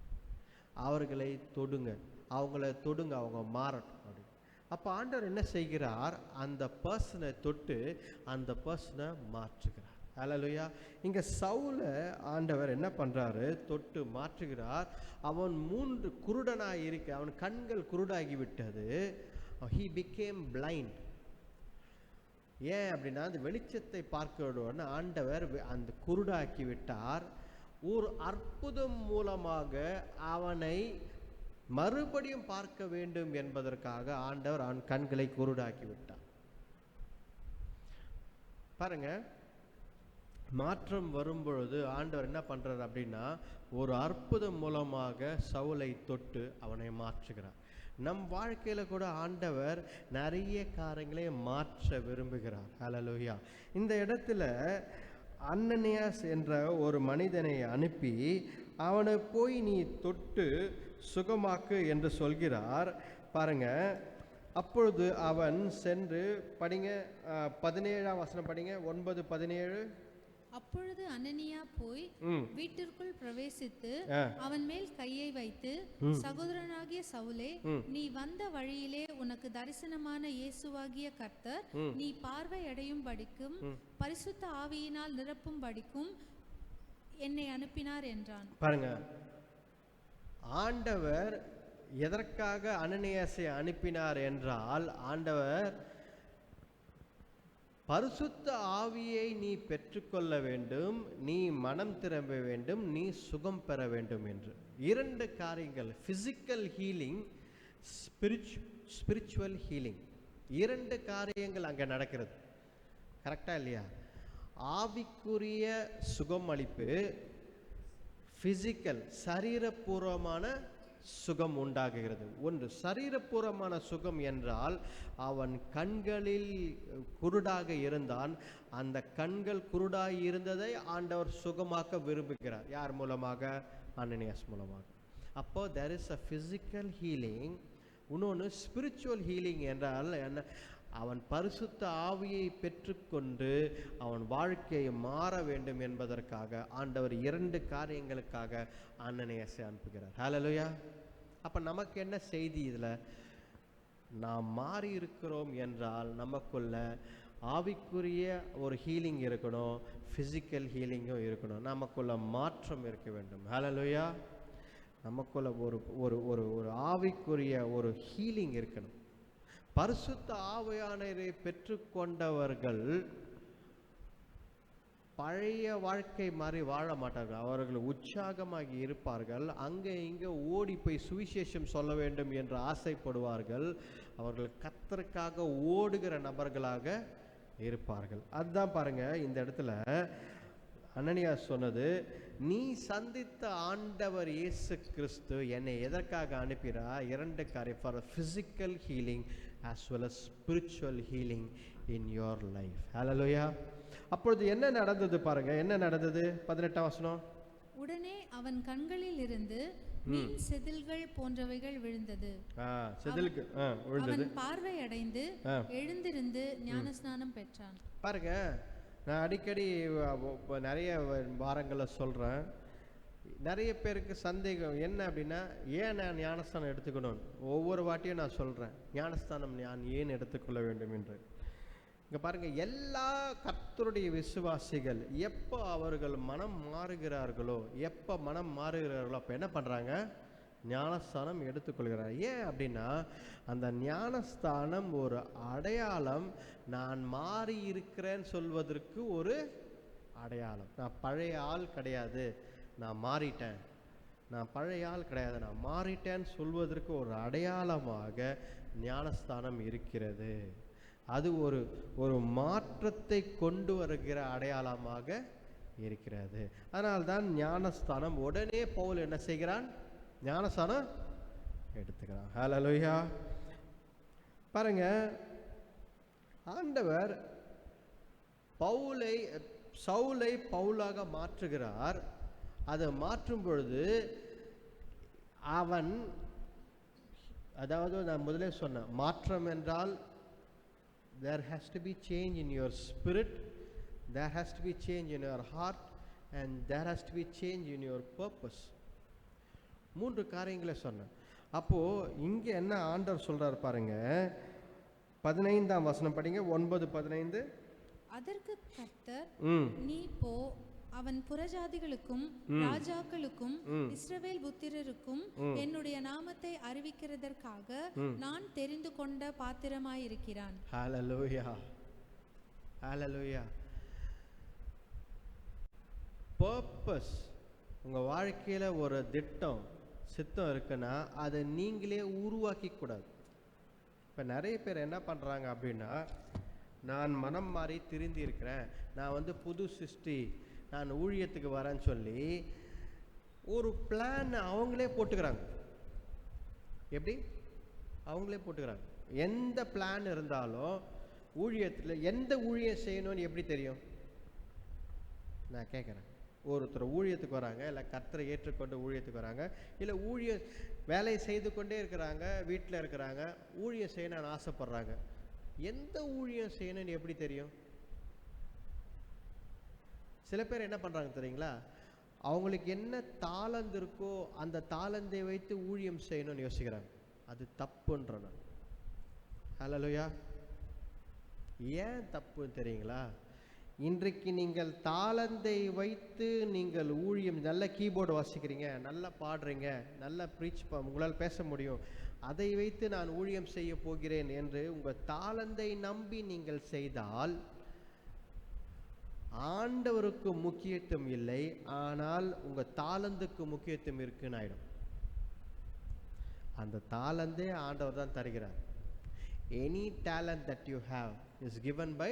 அவர்களை தொடுங்க, அவங்கள தொடுங்க, அவங்க மாறட்டும் அப்படி. அப்போ ஆண்டவர் என்ன செய்கிறார்? அந்த பர்சனை தொட்டு அந்த பர்சனை மாற்றுகிறார். ஹல்லேலூயா. இங்கே சவுலை ஆண்டவர் என்ன பண்ணுறாரு? தொட்டு மாற்றுகிறார். அவன் 3 குருடனாக இருக்க, அவன் கண்கள் குருடாகி விட்டது. he became blind. ஏன் அப்படின்னா, அந்த வெளிச்சத்தை பார்க்கிறோன்னு ஆண்டவர் அந்த குருடாக்கி விட்டார். ஒரு அற்புதம் மூலமாக அவனை மறுபடியும் பார்க்க வேண்டும் என்பதற்காக ஆண்டவர் அவன் கண்களை குருடாக்கி விட்டார். பாருங்க, மாற்றம் வரும்பொழுது ஆண்டவர் என்ன பண்றார் அப்படின்னா, ஒரு அற்புதம் மூலமாக சவுலை தொட்டு அவனை மாற்றுகிறார். நம் வாழ்க்கையில் கூட ஆண்டவர் நிறைய காரியங்களை மாற்ற விரும்புகிறார். ஹல்லேலூயா. இந்த இடத்துல அனனியாஸ் என்ற ஒரு மனிதனை அனுப்பி அவனை போய் நீ தொட்டு சுகமாக்கு என்று சொல்கிறார். பாருங்க, அப்பொழுது அவன் சென்று படிங்க, 17ஆம் வசனம் படிங்க, 9:17. அப்பொழுது அனனியா போய் வீட்டிற்குள் பிரவேசித்து அவன் மேல் கையை வைத்து, சகோதரனாகிய சவுலே, நீ வந்த வழியிலே உனக்கு தரிசனமான இயேசுவாகிய கர்த்தர் நீ பார்வை அடையும் படிக்கும் பரிசுத்த ஆவியினால் நிரப்பும் படிக்கும் என்னை அனுப்பினார் என்றான். பாருங்க, ஆண்டவர் எதற்காக அனனியாசை அனுப்பினார் என்றால், ஆண்டவர் பரிசுத்த ஆவியை நீ பெற்றுக்கொள்ள வேண்டும், நீ மனம் திரும்ப வேண்டும், நீ சுகம் பெற வேண்டும் என்று. 2 காரியங்கள், பிசிக்கல் ஹீலிங், ஸ்பிரிச்சுவல் ஹீலிங், 2 காரியங்கள் அங்கே நடக்கிறது. கரெக்டா இல்லையா? ஆவிக்குரிய சுகம் அளிப்பு, பிசிக்கல் சரீரபூர்வமான சுகம் உண்டாகுகிறது. ஒன்று சரீரபூர்வமான சுகம் என்றால், அவன் கண்களில் குருடாக இருந்தான், அந்த கண்கள் குருடாக இருந்ததை ஆண்டவர் சுகமாக்க விரும்புகிறார். யார் மூலமாக? அனனியாஸ் மூலமாக. அப்போ there is a physical healing. இன்னொன்று ஸ்பிரிச்சுவல் ஹீலிங் என்றால் என்ன? அவன் பரிசுத்த ஆவியை பெற்றுக்கொண்டு அவன் வாழ்க்கையை மாற வேண்டும் என்பதற்காக ஆண்டவர் 2 காரியங்களுக்காக அனனியாசை அனுப்புகிறார். ஹல்லேலூயா. அப்ப நமக்கு என்ன செய்தி இதுல? நாம் மாறி இருக்கிறோம் என்றால் நமக்குள்ள ஆவிக்குரிய ஒரு ஹீலிங் இருக்கணும், பிசிக்கல் ஹீலிங்கும் இருக்கணும். நமக்குள்ள மாற்றம் இருக்க வேண்டும். ஹல்லேலூயா. நமக்குள்ள ஒரு ஒரு ஒரு ஒரு ஆவிக்குரிய ஒரு ஹீலிங் இருக்கணும். பரிசுத்த ஆவியானவரை பெற்றுக்கொண்டவர்கள் பழைய வாழ்க்கை மாதிரி வாழ மாட்டார்கள். அவர்கள் உற்சாகமாகி இருப்பார்கள். அங்கே இங்கே ஓடி போய் சுவிசேஷம் சொல்ல வேண்டும் என்று ஆசைப்படுவார்கள். அவர்கள் கர்த்தருக்காக ஓடுகிற நபர்களாக இருப்பார்கள். அதுதான் பாருங்க, இந்த இடத்துல அனனியாஸ் சொன்னது, நீ சந்தித்த ஆண்டவர் இயேசு கிறிஸ்து என்னை எதற்காக அனுப்பிறா? 2 காரியம், for physical healing as well as spiritual healing in your life. Hallelujah. அப்பொழுது என்ன நடந்தது பாருங்க, என்ன நடந்தது? 18ஆம் வசனம். உடனே அவன் கண்களில் இருந்து மீன் செதில்கள் போன்றவைகள் விழுந்தது. செதில்கள் விழுந்தது. அவன் பார்வை அடைந்து எழுந்திருந்து ஞானஸ்நானம் பெற்றான். பாருங்க, நான் அடிக்கடி நிறைய வாரங்களை சொல்றேன். நிறைய பேருக்கு சந்தேகம் என்ன அப்படின்னா, ஏன் நான் ஞானஸ்தானம் எடுத்துக்கணும்? ஒவ்வொரு வாட்டியும் நான் சொல்றேன், ஞானஸ்தானம் நான் ஏன் எடுத்துக்கொள்ள வேண்டும் என்று. இங்க பாருங்க, எல்லா கர்த்தருடைய விசுவாசிகள் எப்போ அவர்கள் மனம் மாறுகிறார்களோ, எப்போ மனம் மாறுகிறார்களோ அப்போ என்ன பண்றாங்க? ஞானஸ்தானம் எடுத்துக்கொள்கிறார். ஏன் அப்படின்னா, அந்த ஞானஸ்தானம் ஒரு அடையாளம். நான் மாறி இருக்கிறேன்னு சொல்வதற்கு ஒரு அடையாளம். நான் பழைய ஆள் கிடையாது, நான் மாறிட்டேன். நான் பழைய ஆள் கிடையாது, நான் மாறிட்டேன்னு சொல்வதற்கு ஒரு அடையாளமாக ஞானஸ்தானம் இருக்கிறது. அது ஒரு ஒரு மாற்றத்தை கொண்டு வருகிற அடையாளமாக இருக்கிறது. அதனால்தான் ஞானஸ்தானம். உடனே பவுல் என்ன செய்கிறான்? ஞானஸ்தானம் எடுத்துக்கிறான். ஹல்லேலூயா. பாருங்க, ஆண்டவர் சவுலை பவுலாக மாற்றுகிறார். அதை மாற்றும் பொழுது அவன், அதாவது நான் முதலே சொன்னேன், மாற்றம் என்றால் there has to be change in your spirit, there has to be change in your heart, and there has to be change in your purpose. 3 காரியங்களை சொன்னேன். அப்போ இங்க என்ன ஆண்டவர் சொல்றாரு பாருங்க, 15ஆம் வசனம் படிங்க, 9:15. அதற்கு கர்த்தர், நீ போ, அவன் புறஜாதிகளுக்கும் ராஜாக்களுக்கும் இஸ்ரவேல் புத்திரருக்கும் என்னுடைய நாமத்தை அறிவிக்கிறதற்காக நான் தெரிந்து கொண்ட பாத்திரமாயிருக்கிறான். ஹல்லேலூயா. ஹல்லேலூயா. பர்பஸ், உங்க வாழ்க்கையில ஒரு திட்டம் சித்தம் இருக்குன்னா அதை நீங்களே உருவாக்கி கூடாது. இப்ப நிறைய பேர் என்ன பண்றாங்க அப்படின்னா, நான் மனம் மாறி திருந்தி இருக்கிறேன், நான் புது சிருஷ்டி, நான் ஊழியத்துக்கு வரேன்னு சொல்லி ஒரு பிளான் அவங்களே போட்டுக்கிறாங்க. எப்படி? அவங்களே போட்டுக்கிறாங்க. எந்த பிளான் இருந்தாலும் ஊழியத்தில் எந்த ஊழியம் செய்யணும்னு எப்படி தெரியும்? நான் கேட்குறேன். ஒருத்தர் ஊழியத்துக்கு வராங்க, இல்லை கர்த்தரை ஏற்றுக்கொண்டு ஊழியத்துக்கு வராங்க, இல்லை வேலை செய்து கொண்டே இருக்கிறாங்க, வீட்டில் இருக்கிறாங்க, ஊழியம் செய்யணும்னு ஆசைப்படுறாங்க. எந்த ஊழியம் செய்யணும்னு எப்படி தெரியும்? சில பேர் என்ன பண்ணுறாங்க தெரியுங்களா? அவங்களுக்கு என்ன தாளந்து இருக்கோ அந்த தாளந்தை வைத்து ஊழியம் செய்யணும்னு யோசிக்கிறாங்க. அது தப்புன்ற நான். ஹல்லேலூயா. ஏன் தப்புன்னு தெரியுங்களா? இன்றைக்கு நீங்கள் தாளந்தை வைத்து நீங்கள் ஊழியம், நல்ல கீபோர்டு வாசிக்கிறீங்க, நல்லா பாடுறீங்க, நல்லா உங்களால் பேச முடியும், அதை வைத்து நான் ஊழியம் செய்ய போகிறேன் என்று உங்கள் தாளந்தை நம்பி நீங்கள் செய்தால் ஆண்டவருக்கு முக்கியத்துவம் இல்லை, ஆனால் உங்கள் தாளந்துக்கு முக்கியத்துவம் இருக்குன்னு ஆயிடும். அந்த தாளந்தே ஆண்டவர் தான் தருகிறார். Any talent that you have is given by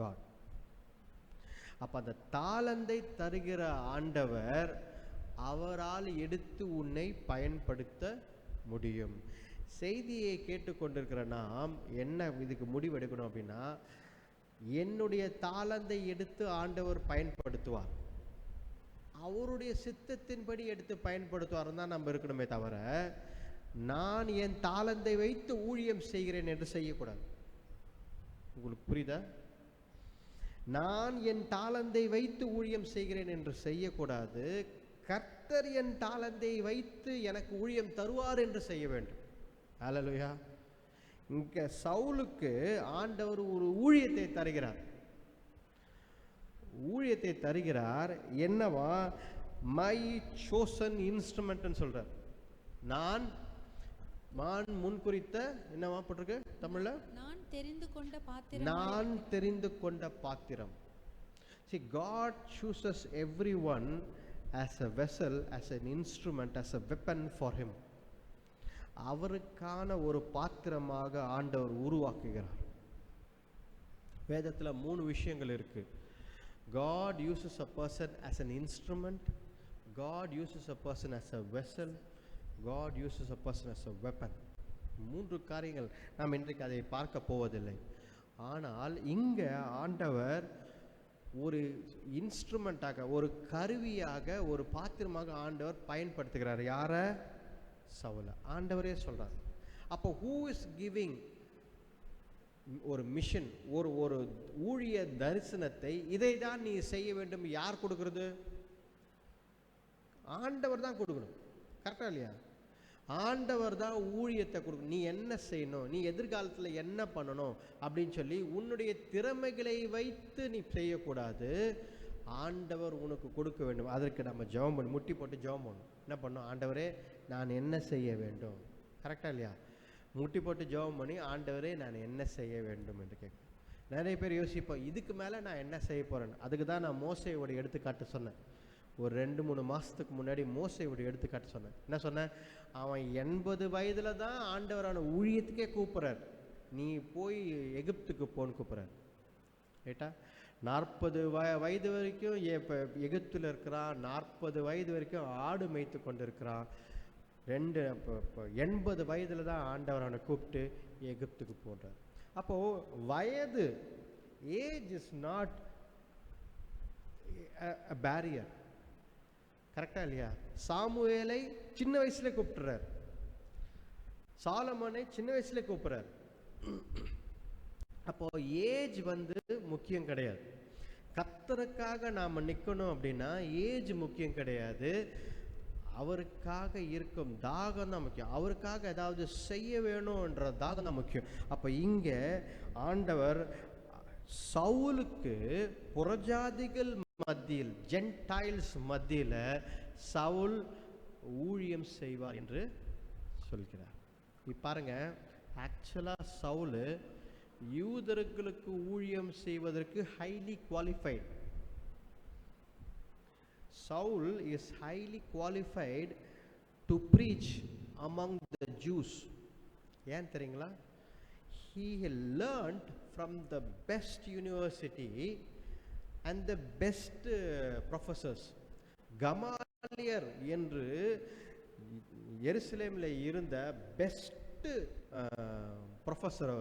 God. அப்ப அந்த தாளந்தை தருகிற ஆண்டவர் அவரால் எடுத்து உன்னை பயன்படுத்த முடியும். செய்தியை கேட்டுக்கொண்டிருக்கிற நாம் என்ன இதுக்கு முடிவெடுக்கணும் அப்படின்னா, என்னுடைய தாளந்தை எடுத்து ஆண்டவர் பயன்படுத்துவார், அவருடைய சித்தத்தின்படி எடுத்து பயன்படுத்துவார் தான் நம்ம இருக்கணுமே தவிர, நான் என் தாளந்தை வைத்து ஊழியம் செய்கிறேன் என்று செய்யக்கூடாது. உங்களுக்கு புரியுதா? நான் என் தாளந்தை வைத்து ஊழியம் செய்கிறேன் என்று செய்யக்கூடாது. கர்த்தர் என் தாளந்தை வைத்து எனக்கு ஊழியம் தருவார் என்று செய்ய வேண்டும். ஹல்லேலூயா. இங்க சவுலுக்கு ஆண்டவர் ஒரு ஊழியத்தை தருகிறார். ஊழியத்தை தருகிறார். என்னவா? மை chosen instrument சொல்றார். நான் முன்குறித்த, என்னவா போட்டிருக்கு தமிழ்ல? நான் தெரிந்து கொண்ட பாத்திரம். See, God chooses everyone as a vessel, as an instrument, as a weapon for him. அவருக்கான ஒரு பாத்திரமாக ஆண்டவர் உருவாக்குகிறார். வேதத்துல 3 விஷயங்கள் இருக்கு. God uses a person as an instrument, God uses a person as a vessel, God uses a person as a weapon. 3 காரியங்கள் நாம் இன்றைக்கு அதை பார்க்க போவதில்லை. ஆனால் இங்க ஆண்டவர் ஒரு இன்ஸ்ட்ருமெண்ட்டாக, ஒரு கருவியாக, ஒரு பாத்திரமாக ஆண்டவர் பயன்படுத்துகிறார். யார? சவுல. ஆண்டவரே சொல்றார். அப்போ who is giving ஒரு மிஷன், ஒரு ஊழிய தரிசனத்தை, இதை தான் நீ செய்ய வேண்டும், யார் கொடுக்கிறது? ஆண்டவர் தான் கொடுக்கணும். கரெக்டா இல்லையா? ஆண்டவர் தான் ஊழியத்தை கொடுக்கணும். நீ என்ன செய்யணும், நீ எதிர்காலத்தில் என்ன பண்ணணும் அப்படின்னு சொல்லி உன்னுடைய திறமைகளை வைத்து நீ செய்யக்கூடாது. ஆண்டவர் உனக்கு கொடுக்க வேண்டும். அதற்கு நம்ம ஜெபம் பண்ணி, முட்டி போட்டு ஜெபம் பண்ணணும். என்ன பண்ணணும்? ஆண்டவரே நான் என்ன செய்ய வேண்டும். கரெக்டா இல்லையா? முட்டி போட்டு ஜெபம் பண்ணி, ஆண்டவரே நான் என்ன செய்ய வேண்டும் என்று கேட்க. நிறைய பேர் யோசிப்போம், இதுக்கு மேலே நான் என்ன செய்ய போறேன்னு. அதுக்கு தான் நான் மோசேயோட எடுத்துக்காட்டு சொன்னேன். ஒரு 2-3 மாதத்துக்கு முன்னாடி மோசேயோட எடுத்துக்காட்டு சொன்னேன். என்ன சொன்னேன்? அவன் 80 வயதுல தான் ஆண்டவரான ஊழியத்துக்கே கூப்பிட்றார். நீ போய் எகிப்துக்கு போன்னு கூப்பிட்றார். ரைட்டா? 40 வயது வரைக்கும் இப்போ எகிப்தில் இருக்கிறான். 40 வயது வரைக்கும் ஆடு மேய்த்து கொண்டு இருக்கிறான். 80 வயதில் தான் ஆண்டவர் அவனை கூப்பிட்டு எகிப்துக்கு போன்றார். அப்போது வயது, age is not a barrier. கரெக்டா இல்லையா? சாமுவேலை சின்ன வயசுல கூப்பிட்டுறார், சாலமோனை சின்ன வயசுல கூப்பிடுறார். அப்போ ஏஜ் முக்கியம் கிடையாது. கர்த்தருக்காக நாம நிக்கணும் அப்படின்னா ஏஜ் முக்கியம் கிடையாது. அவருக்காக இருக்கும் தாகம் தான் முக்கியம். அவருக்காக ஏதாவது செய்ய வேணும்ன்ற தாகம் தான் முக்கியம். அப்ப இங்க ஆண்டவர் சவுலுக்கு புறஜாதிகள் மத்தியில், ஜென்டைல்ஸ் மத்தியில் சவுல் ஊழியம் செய்வார் என்று சொல்கிறார். இப்ப பாருங்க, ஆக்சுவலா சவுல் யூதர்களுக்கு ஊழியம் செய்வதற்கு highly qualified. Saul is highly qualified to preach among the Jews. ஏன் தெரியுங்களா? He learned from the best university and the best professors. கமாலியர் என்று எருசலேமில் இருந்த பெஸ்ட் பெஸ்ட்டு ப்ரொஃபஸர்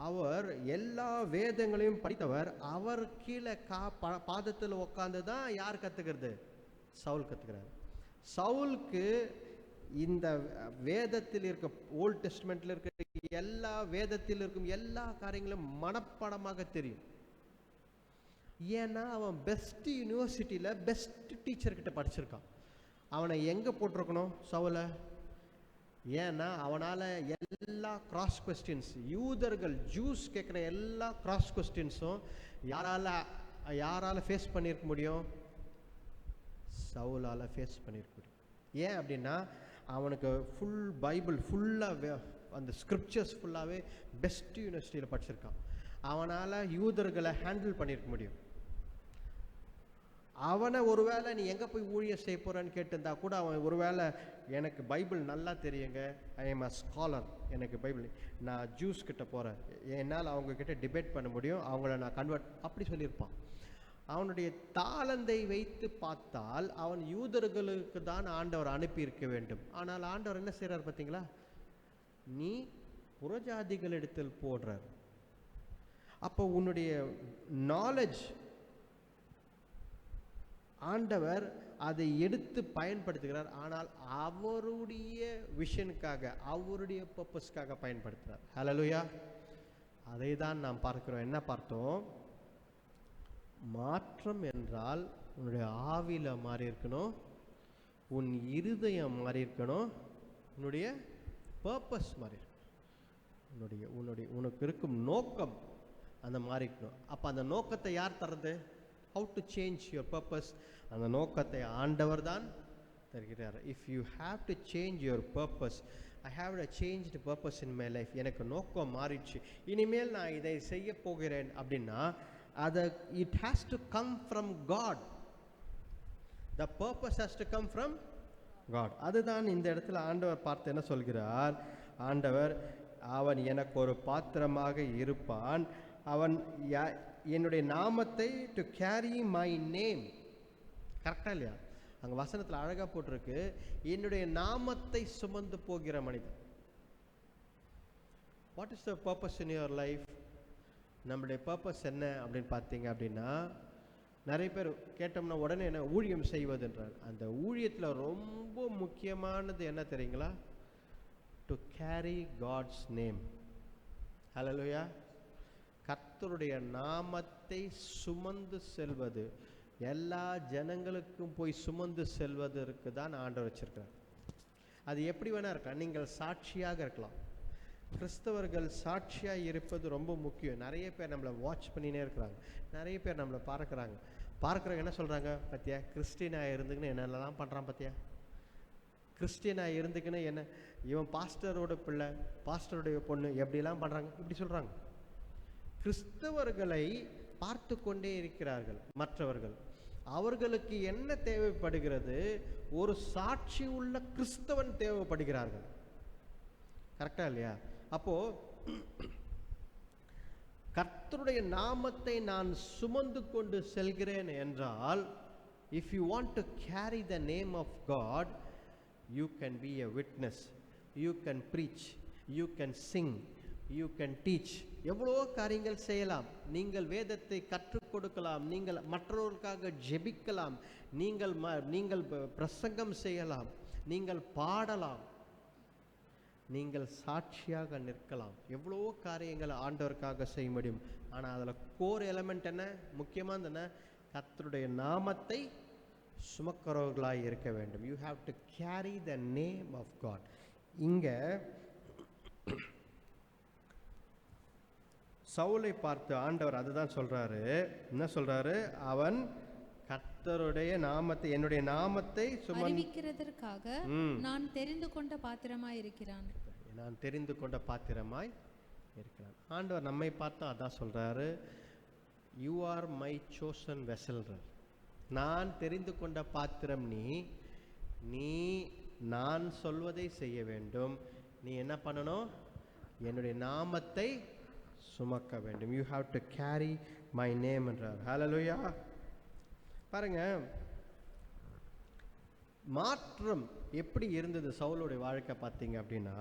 அவர் எல்லா வேதங்களையும் படித்தவர். அவர் கீழே பாதத்தில் உட்காந்து தான் யார் கற்றுக்கிறது? சவுல் கற்றுக்கிறார். சவுலுக்கு இந்த வேதத்தில் இருக்க, ஓல்ட் டெஸ்ட்மெண்ட்டில் இருக்க எல்லா வேதத்தில் இருக்கும் எல்லா காரியங்களும் மனப்பாடமாக தெரியும். ஏன்னா அவன் பெஸ்ட் யூனிவர்சிட்டியில் பெஸ்ட் டீச்சர்கிட்ட படிச்சிருக்கான். அவனை எங்கே போட்டிருக்கணும்? சவுலை. ஏன்னா அவனால் எல்லா கிராஸ் கொஸ்டின்ஸ், யூதர்கள் ஜூஸ் கேட்குற எல்லா கிராஸ் கொஸ்டின்ஸும் யாரால் ஃபேஸ் பண்ணியிருக்க முடியும்? சவுலால் ஃபேஸ் பண்ணியிருக்க முடியும். ஏன் அப்படின்னா அவனுக்கு ஃபுல் பைபிள் ஃபுல்லாக, அந்த ஸ்கிரிப்சர்ஸ் ஃபுல்லாகவே பெஸ்ட் யூனிவர்சிட்டியில் படிச்சிருக்கான். அவனால் யூதர்களை ஹேண்டில் பண்ணியிருக்க முடியும். அவனை ஒருவேளை நீ எங்கே போய் ஊழியம் செய்ய போகிறான்னு கேட்டிருந்தா கூட அவன் ஒருவேளை எனக்கு பைபிள் நல்லா தெரியுங்க, ஐ எம் அ ஸ்காலர், எனக்கு பைபிள், நான் ஜூஸ் கிட்ட போகிறேன், என்னால் அவங்கக்கிட்ட டிபேட் பண்ண முடியும், அவங்கள நான் கன்வெர்ட், அப்படி சொல்லியிருப்பான். அவனுடைய தாளந்தை வைத்து பார்த்தால் அவன் யூதர்களுக்கு தான் ஆண்டவர் அனுப்பி வேண்டும். ஆனால் ஆண்டவர் என்ன செய்கிறார் பார்த்தீங்களா? நீ புறஜாதிகளிடத்தில் போடுறார். அப்போ உன்னுடைய நாலேஜ் ஆண்டவர் அதை எடுத்து பயன்படுத்துகிறார். ஆனால் அவருடைய விஷனுக்காக, அவருடைய பர்பஸ்க்காக பயன்படுத்துகிறார். ஹல்லேலூயா. அதை தான் நாம் பார்க்கிறோம். என்ன பார்த்தோம்? மாற்றம் என்றால் உன்னுடைய ஆவில மாறி இருக்கணும், உன் இருதயம் மாறி இருக்கணும், உன்னுடைய பர்பஸ் மாறி இருக்கணும், உனக்கு இருக்கும் நோக்கம் அந்த மாறி இருக்கணும். அப்போ அந்த நோக்கத்தை யார் தர்றது? How to change your purpose? அந்த நோக்கத்தை ஆண்டவர் தான் தருகிறார். If you have to change your purpose, I have a changed purpose in my life, எனக்கு நோக்கம் மாறிடுச்சு, இனிமேல் நான் இதை செய்ய போகிறேன் அப்படின்னா அது it has to come from God. The purpose has to come from God. அதுதான் இந்த இடத்துல ஆண்டவர் பார்த்து என்ன சொல்கிறார்? ஆண்டவர், அவன் எனக்கு ஒரு பாத்திரமாக இருப்பான், அவன் என்னுடைய நாமத்தை டு கேரி மை நேம். கரெக்டா இல்லையா? அங்கே வசனத்தில் அழகாக போட்டிருக்கு, என்னுடைய நாமத்தை சுமந்து போகிற மனிதன். What is the purpose in your life? நம்மளுடைய பர்பஸ் என்ன அப்படின்னு பார்த்தீங்க அப்படின்னா, நிறைய பேர் கேட்டோம்னா உடனே என்ன ஊழியம் செய்வதுன்றார். அந்த ஊழியத்தில் ரொம்ப முக்கியமானது என்ன தெரியுங்களா? To carry God's name. Hallelujah. கர்த்தருடைய நாமத்தை சுமந்து செல்வது, எல்லா ஜனங்களுக்கும் போய் சுமந்து செல்வதற்கு தான் ஆண்டவர் வச்சிருக்கிறார். அது எப்படி வேணா இருக்கலாம். நீங்கள் சாட்சியாக இருக்கலாம். கிறிஸ்தவர்கள் சாட்சியாக இருப்பது ரொம்ப முக்கியம். நிறைய பேர் நம்மளை வாட்ச் பண்ணினே இருக்கிறாங்க, நிறைய பேர் நம்மளை பார்க்குறாங்க என்ன சொல்கிறாங்க? பார்த்தியா, கிறிஸ்டினாக இருந்துக்குன்னு என்னென்னலாம் பண்ணுறான் பார்த்தியா, கிறிஸ்டினாக இருந்துக்குன்னு என்ன, இவன் பாஸ்டரோட பிள்ளை, பாஸ்டருடைய பொண்ணு எப்படிலாம் பண்ணுறாங்க, இப்படி சொல்கிறாங்க. கிறிஸ்தவர்களை பார்த்து கொண்டே இருக்கிறார்கள் மற்றவர்கள். அவர்களுக்கு என்ன தேவைப்படுகிறது? ஒரு சாட்சி உள்ள கிறிஸ்தவன் தேவைப்படுகிறார்கள். கரெக்டா இல்லையா? அப்போ கர்த்தருடைய நாமத்தை நான் சுமந்து கொண்டு செல்கிறேன் என்றால், if you want to carry the name of God, you can be a witness, you can preach, you can sing, you can teach. எவ்வளோ காரியங்கள் செய்யலாம். நீங்கள் வேதத்தை கற்றுக் கொடுக்கலாம், நீங்கள் மற்றவர்களுக்காக ஜெபிக்கலாம், நீங்கள் பிரசங்கம் செய்யலாம், நீங்கள் பாடலாம், நீங்கள் சாட்சியாக நிற்கலாம். எவ்வளோ காரியங்களை ஆண்டவருக்காக செய்ய முடியும். ஆனால் அதில் கோர் எலமெண்ட் என்ன? முக்கியமாக என்ன? கர்த்தருடைய நாமத்தை சுமக்கிறவர்களாக இருக்க வேண்டும். You have to carry the name of God. இங்கே சவுலை பார்த்து ஆண்டவர் அதுதான் சொல்றாரு. என்ன சொல்றாரு? அவன் கர்த்தருடைய நாமத்தை, என்னுடைய நாமத்தை அறிவிக்கிறதற்காக நான் தெரிந்து கொண்ட பாத்திரமாய் இருக்கிறான். நான் தெரிந்து கொண்ட பாத்திரமாய் இருக்கிறான். ஆண்டவர் நம்மை பார்த்து அதான் சொல்றாரு, you are my chosen vessel. நான் தெரிந்து கொண்ட பாத்திரம் நீ நான் சொல்வதை செய்ய வேண்டும். நீ என்ன பண்ணணும்? என்னுடைய நாமத்தை சுமக்க வேண்டும். You have to carry my name என்றார். ஹல்லேலூயா. பாருங்க, மாற்றம் எப்படி இருந்தது சவுலுடைய வாழ்க்கை பார்த்தீங்க அப்படின்னா,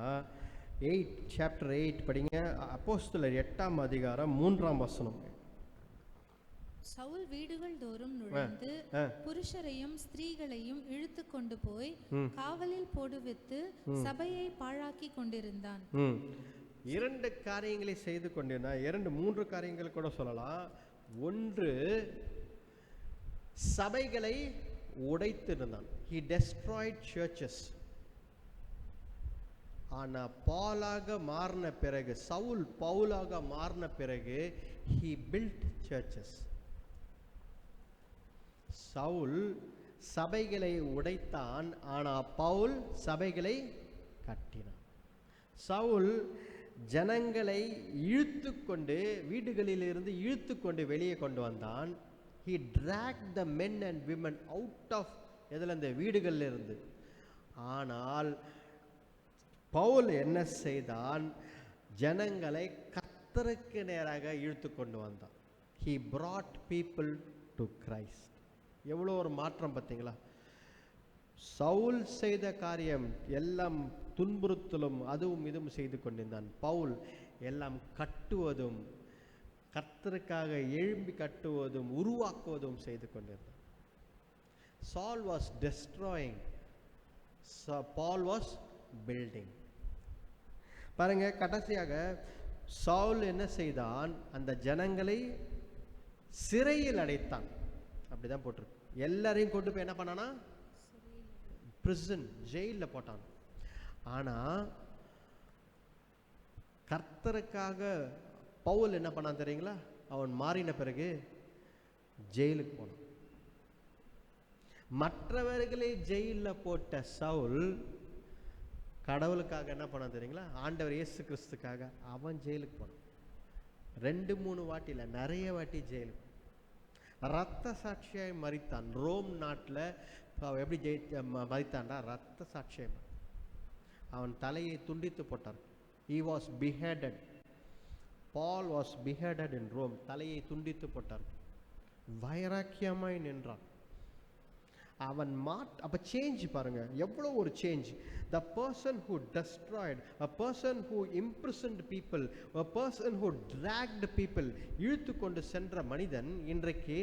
சாப்டர் 8 படிங்க. அப்போஸ்தலர் 8ஆம் அதிகாரம் 3ஆம் வசனம். சவுல் வீடுகள் தோறும் நுழைந்து புருஷரையும் ஸ்திரீகளையும் இழுத்து கொண்டு போய் காவலில் போடுவித்து சபையை பாழாக்கி கொண்டிருந்தான். 2 காரியங்களை செய்து கொண்டிருந்தான். 2-3 காரியங்கள் கூட சொல்லலாம். ஒன்று, சபைகளை உடைத்திருந்தான். He destroyed churches. ஆனா பாலாக மாறின பிறகு, சவுல் பவுலாக மாறின பிறகு, he built churches. சவுல் சபைகளை உடைத்தான், ஆனா பவுல் சபைகளை கட்டினான். சவுல் ஜனங்களை இழுத்து கொண்டு, வீடுகளிலிருந்து இழுத்து கொண்டு வெளியே கொண்டு வந்தான். He dragged the men and women out of எதிலிருந்து, வீடுகளில் இருந்து. ஆனால் பவுல் என்ன செய்தான்? ஜனங்களை கர்த்தருக்கு நேராக இழுத்து கொண்டு வந்தான். He brought people to Christ. எவ்வளோ ஒரு மாற்றம் பார்த்தீங்களா? சவுல் செய்த காரியம் எல்லாம் துன்புறுத்தலும் அதுவும் இதுவும் செய்து கொண்டிருந்தான். பவுல் எல்லாம் கட்டுவதும், கர்த்தருக்காக எழும்பி கட்டுவதும் உருவாக்குவதும் செய்து கொண்டிருந்தான். Saul was destroying, Paul was building. பாருங்க, கடைசியாக சவுல் என்ன செய்தான்? அந்த ஜனங்களை சிறையில் அடைத்தான். அப்படிதான் போட்டிருக்கு. எல்லாரையும் கொண்டு போய் என்ன பண்ணானா? பிரிசன், ஜெயிலில் போட்டான். ஆனா கர்த்தருக்காக பவுல் என்ன பண்ணான் தெரியுங்களா? அவன் மாறின பிறகு ஜெயிலுக்கு போனான். மற்றவர்களை ஜெயிலில் போட்ட சவுல் கடவுளுக்காக என்ன பண்ணான் தெரியுங்களா? ஆண்டவர் இயேசு கிறிஸ்துக்காக அவன் ஜெயிலுக்கு போனான். 2-3 வாட்டி இல்லை, நிறைய வாட்டி ஜெயிலுக்கு. ரத்த சாட்சியாய் மரித்தான். ரோம் நாட்டில் எப்படி மரித்தான்டா? ரத்த சாட்சியாய். அவன் தலையை துண்டித்து போட்டார். He was beheaded. Paul was beheaded in Rome. தலையை துண்டித்து போட்டார். வைராக்கியமாய் நின்றான். அவன் அப்ப சேஞ்ச் பாருங்க, எவ்வளோ ஒரு change. The person who destroyed, a person who imprisoned people, a person who dragged people, இழுத்து கொண்டு சென்ற மனிதன் இன்றைக்கு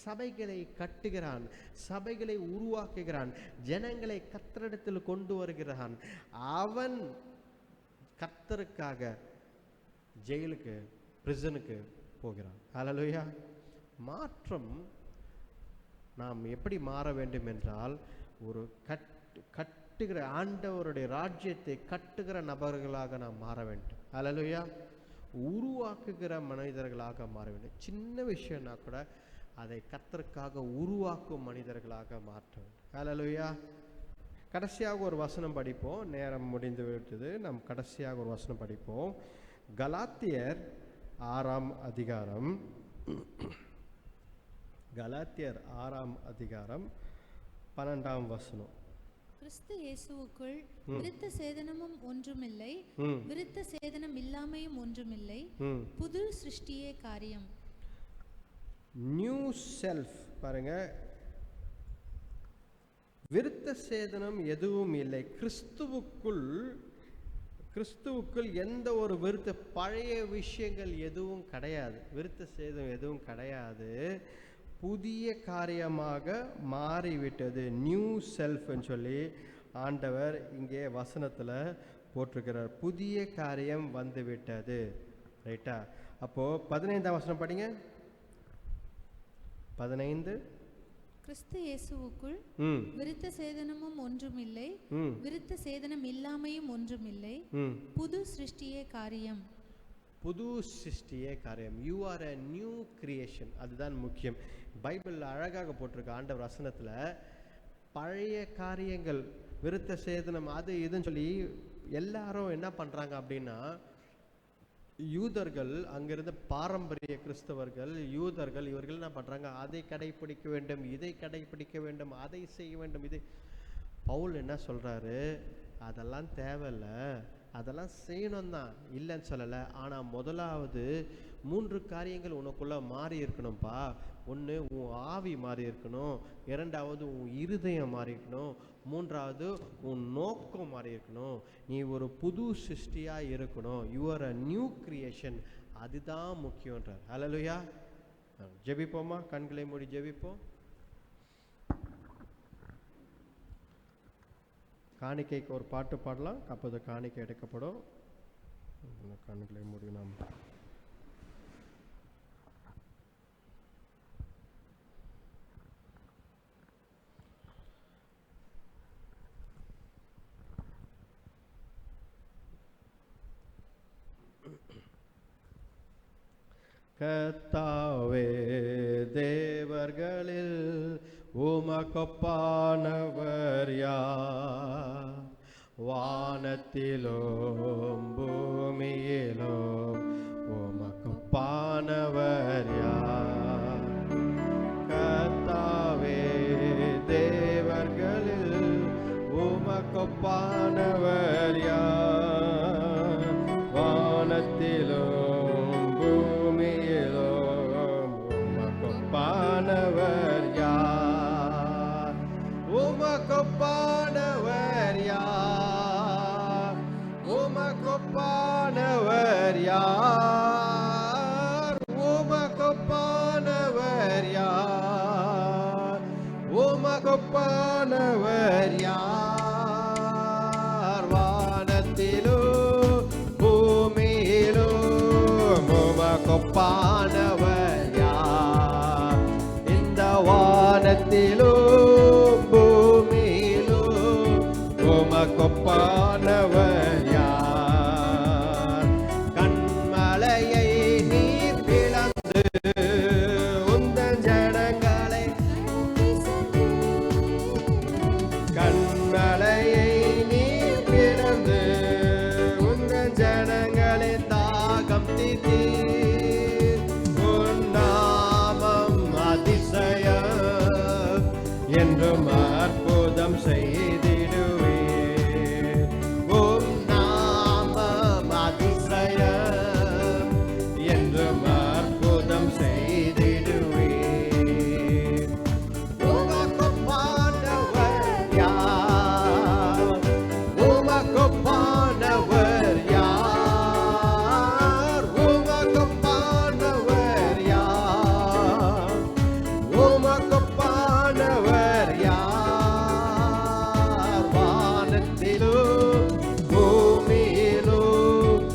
சபைகளை கட்டுகிறான், சபைகளை உருவாக்குகிறான், ஜனங்களை கர்த்தரிடத்தில் கொண்டு வருகிறான். அவன் கர்த்தருக்காக ஜெயிலுக்கு, பிரிசனுக்கு போகிறான். ஹல்லேலூயா. மாற்றம் நாம் எப்படி மாற வேண்டும் என்றால், ஒரு கட்டுகிற, ஆண்டவருடைய ராஜ்யத்தை கட்டுகிற நபர்களாக நாம் மாற வேண்டும். ஹல்லேலூயா. உருவாக்குகிற மனிதர்களாக மாற வேண்டும். சின்ன விஷயம்னா கூட அதை கர்த்தருக்காக உருவாக்கும் மனிதர்களாக மாற்ற வேண்டும். ஹல்லேலூயா. கடைசியாக ஒரு வசனம் படிப்போம். நேரம் முடிந்து விட்டது. நாம் கடைசியாக ஒரு வசனம் படிப்போம். கலாத்தியர் 6ஆம் அதிகாரம், கலாத்தியர் 6ஆம் அதிகாரம் 12ஆம் வசனம். கிறிஸ்து இயேசுவுக்குள் விருத்த சேதனமும் ஒன்றுமில்லை, விருத்த சேதனம் இல்லாமையும் ஒன்றுமில்லை, புது சிருஷ்டியே காரியம். நியூ செல்ஃப் பாருங்க. விருத்த சேதனம் எதுவும் இல்லை. கிறிஸ்துவுக்குள் எந்த ஒரு பழைய விஷயங்கள் எதுவும் கிடையாது. விருத்த சேதம் எதுவும் கிடையாது. புதிய காரியமாக மாறிவிட்டது. நியூ செல்ஃப்னு சொல்லி ஆண்டவர் இங்கே வசனத்தில் போட்டிருக்கிறார். புதிய காரியம் வந்து விட்டது. ரைட்டா? அப்போ 15ஆம் வசனம் படிங்க. 15. கிறிஸ்து இயேசுவுக்குள் விருத்த சேதனமும் ஒன்றுமில்லை, விருத்த சேதனம் இல்லாமையும் ஒன்றுமில்லை, புது சிருஷ்டியே காரியம். புது சிருஷ்டியே காரியம். You are a new creation. அதுதான் முக்கியம். பைபிள் அழகாக போட்டிருக்க ஆண்டவர் வசனத்தில் பழைய காரியங்கள், விருத்த சேதனம், அது இதுன்னு சொல்லி எல்லாரும் என்ன பண்ணுறாங்க அப்படின்னா, யூதர்கள், அங்கிருந்த பாரம்பரிய கிறிஸ்தவர்கள், யூதர்கள், இவர்கள் என்ன பண்ணுறாங்க? அதை கடைபிடிக்க வேண்டும், இதை கடைபிடிக்க வேண்டும், அதை செய்ய வேண்டும். இது பவுல் என்ன சொல்கிறாரு? அதெல்லாம் தேவையில்லை, அதெல்லாம் செய்யணும் தான், இல்லைன்னு சொல்லலை. ஆனால் முதலாவது 3 காரியங்கள் உனக்குள்ள மாறி இருக்கணும்ப்பா. ஒன்று, உன் ஆவி மாறி இருக்கணும். 2வது, உன் இருதயம் மாறி இருக்கணும். 3வது, உன் நோக்கம் மாறி இருக்கணும். நீ ஒரு புது சிருஷ்டியாக இருக்கணும். You are a new creation. அதுதான் முக்கியன்றார். ஹல்லேலூயா. ஜெபிப்போமா? கண்களை மூடி ஜெபிப்போம். காணிக்கைக்கு ஒரு பாட்டு பாடலாம். அப்போது காணிக்கை எடுக்கப்படும். கண்களை மூடி நாம் கர்த்தாவே, தேவர்களில் உமக்கொப்பானவர் யார்? வானத்திலும் பூமியிலும் உமக்கொப்பானவர் யார்? கர்த்தாவே, தேவர்களில் உமக்கொப்பானவர் யார்? வானத்திலும் பூமியிலும் உமக்கொப்பானவர் யார்? உமக்கொப்பானவர் யார்? உமக்கொப்பானவர் யார்? உமக்கொப்பானவர் யார்? உமக்கொப்பானவர் யார்? வானத்திலும் பூமியிலும் உமக்கொப்பானவர் யார்? இந்த வானத்திலும் பூமியிலும் உமக்கொப்பானவர் யார்? கண்மலையை நீர் பிளந்து உந்தன் ஜனங்களை, கண்மலையை நீர் பிளந்து உந்தன் ஜனங்களின் தாகம் தீர்த்தீர். உன் நாமம் அதிசயம் என்றும் அற்புதம் செய்திடுவீர். உம் நாமம் அதிசயம் என்றும் அற்புதம் செய்திடுவீர். உமக்கொப்பானவர் யார்? உமக்கொப்பானவர் யார்? உமக்கொப்பானவர் யார்? உமக்கொப்பானவர் யார்? வானத்திலும் பூமியிலும்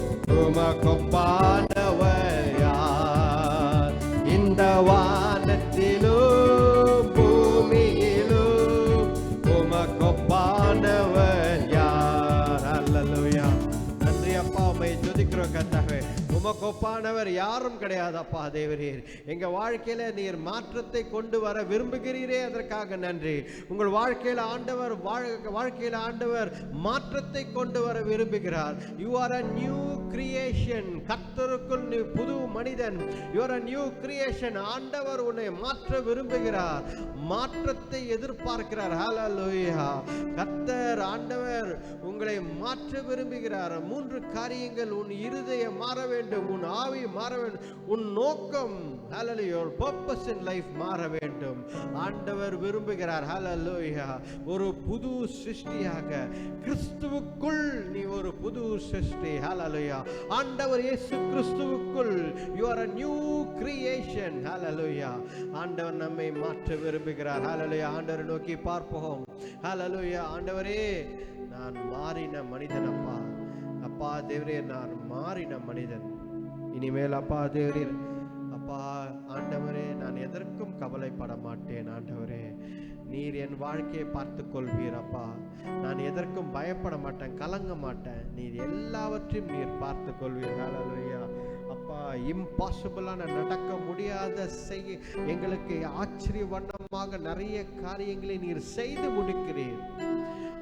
உமக்கொப்பானவர் யார்? இந்த வானத்திலும் பூமியிலும் உமக்கொப்பானவர் யார்? அல்லேலூயா. நன்றி அப்பா, உம்மை துதிக்கிறோம் கர்த்தாவே. உமக்கொப்பானவர் யாரும் கிடையாதப்பா தேவரீர். எங்க வாழ்க்கையில நீர் மாற்றத்தை கொண்டு வர விரும்புகிறீரே, அதற்காக நன்றி. உங்கள் வாழ்க்கையில ஆண்டவர் வாழ்க்கையில ஆண்டவர் மாற்றத்தை கொண்டு வர விரும்புகிறார். You are a new creation. கர்த்தருக்குள் நீ புது மனிதன். You are a new creation. ஆண்டவர் உன்னை மாற்ற விரும்புகிறார். மாற்றத்தை எதிர்பார்க்கிறார். ஹல்லேலூயா. கர்த்தர் ஆண்டவர் உங்களை மாற்ற விரும்புகிறார். 3 காரியங்கள். உன் இருதயம் மாற வேண்டும், உன் ஆவி மாற வேண்டும், உன் நோக்கம், ஹல்லேலூயா, your purpose in life மாற வேண்டும். ஆண்டவர் விரும்புகிறார். ஹல்லேலூயா. ஒரு புது சிருஷ்டியாக கிறிஸ்துவுக்குள் நீ ஒரு புது சிருஷ்டி. ஹல்லேலூயா. ஆண்டவர் இயேசு கிறிஸ்துவுக்குள் you are a new creation. ஹல்லேலூயா. ஆண்டவர் நம்மை மாற்ற விரும்புகிறார். ஹல்லேலூயா. ஆண்டவரை நோக்கி பார்ப்போம். ஹல்லேலூயா. ஆண்டவரே, நான் மாறின மனிதன் அப்பா. அப்பா தேவரே, நான் மாறின மனிதன். இனிமேல் அப்பா தேவரே, அப்பா ஆண்டவரே, நான் எதற்கும் கவலைப்பட மாட்டேன். ஆண்டவரே, நீர் என் வாழ்க்கையை பார்த்து கொள்வீர் அப்பா. நான் எதற்கும் பயப்பட மாட்டேன், கலங்க மாட்டேன். நீர் எல்லாவற்றையும் நீர் பார்த்து கொள்வீர். ஹல்லேலூயா. அப்பா, இம்பாசிபிளான, நடக்க முடியாத எங்களுக்கு ஆச்சரியவண்ணமாக நிறைய காரியங்களை நீர் செய்து முடிக்கிறீர்.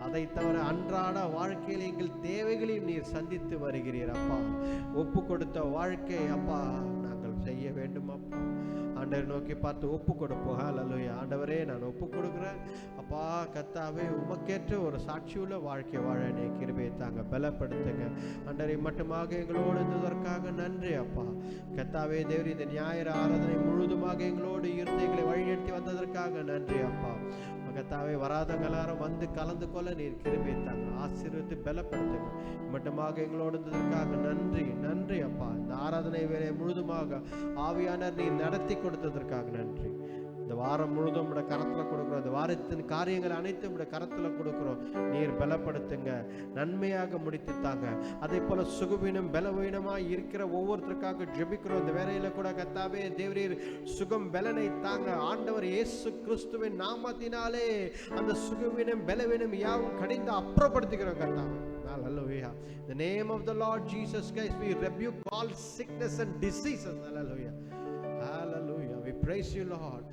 அதை தவிர அன்றாட வாழ்க்கையில் எங்கள் தேவைகளையும் நீர் சந்தித்து வருகிறீர் அப்பா. ஒப்பு கொடுத்த வாழ்க்கை அப்பா நாங்கள் செய்ய வேண்டும் அப்பா. ஆண்டவரை நோக்கி பார்த்து ஒப்பு கொடுப்போம். ஹல்லேலூயா. ஆண்டவரே, நான் ஒப்பு கொடுக்குறேன் அப்பா. கர்த்தாவே, உமக்கேற்ற ஒரு சாட்சியுள்ள வாழ்க்கை வாழ நீ கிருபையை தாங்க, பலப்படுத்துங்க. ஆண்டவரை மட்டுமாக எங்களோடு இருந்ததற்காக நன்றி அப்பா. கர்த்தாவே தேவரே, இந்த ஞாயிறு ஆராதனை முழுதுமாக எங்களோடு இருந்து எங்களை வழிநடத்தி வந்ததற்காக நன்றி அப்பா. கர்த்தாவே, வராதவங்க எல்லாரும் வந்து கலந்து கொள்ள நீர் கிருபையை தாங்க, ஆசீர்வதித்து பலப்படுத்துங்க. மட்டுமாக எங்களோடு இருந்ததற்காக நன்றி நன்றி அப்பா. இந்த ஆராதனை வேலையை முழுதுமாக ஆவியானவர் நீர் நடத்தி கொடுத்ததற்காக நன்றி. இந்த வாரம் முழுதும் உடைய கரத்துல கொடுக்குறோம். இந்த வாரத்தின் காரியங்கள் அனைத்தும் உடைய கரத்துல கொடுக்குறோம். நீர் பலப்படுத்துங்க, நன்மையாக முடித்து தாங்க. அதே போல சுகவீனம் பலவீனமாய் இருக்கிற ஒவ்வொருத்தருக்காக ஜெபிக்கிறோம். இந்த வேலையில கூட கர்த்தாவே தேவரீர் சுகம் பலனை தாங்க. ஆண்டவர் இயேசு கிறிஸ்துவின் நாமத்தினாலே அந்த சுகவீனம் பலவீனம் யாவும் கடிந்து அப்புறப்படுத்துகிறோம் கர்த்தாவே. Hallelujah. In the name of the Lord Jesus Christ, we rebuke all sickness and diseases. Hallelujah. Hallelujah. We praise you, Lord.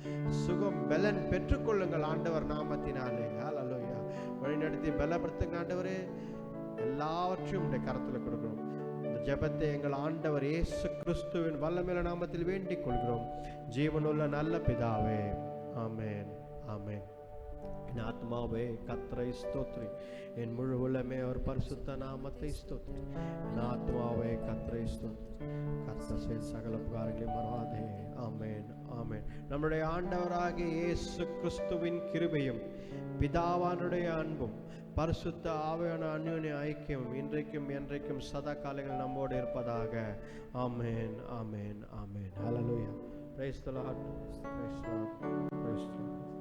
சுகம் பலன் பெற்றுக்கொள்ளுங்கள் ஆண்டவர் நாமத்தினாலே. Hallelujah. வழிநடத்தி பலப்படுத்துங்க ஆண்டவரே. எல்லாவற்றையும் உடைய கரத்தில் கொடுக்கிறோம். இந்த ஜெபத்தை எங்கள் ஆண்டவர் இயேசு கிறிஸ்துவின் வல்லமையுள்ள நாமத்தில் வேண்டிக் கொள்கிறோம். ஜீவனுள்ள நல்ல பிதாவே. ஆமென். ஆமென். என் ஆத்மாவே கர்த்தரை ஸ்தோத்திரி, என் முழு உள்ளமே அவர் பரிசுத்த நாமத்தை ஸ்தோத்திரி. என் ஆத்மாவே கர்த்தரை ஸ்தோத்திரி, கர்த்தர் செய்த சகல உபகாரங்களையும் மறவாதே. ஆமென். ஆமென். நம்முடைய ஆண்டவராகிய இயேசு கிறிஸ்துவின் கிருபையும் பிதாவானுடைய அன்பும் பரிசுத்த ஆவியான அந்யோன்ய ஐக்கியம் இன்றைக்கும் என்றைக்கும் சதா காலங்கள் நம்மோடு இருப்பதாக. ஆமென். ஆமென். Amen. Hallelujah. Praise the Lord. Praise the Lord. Praise the Lord.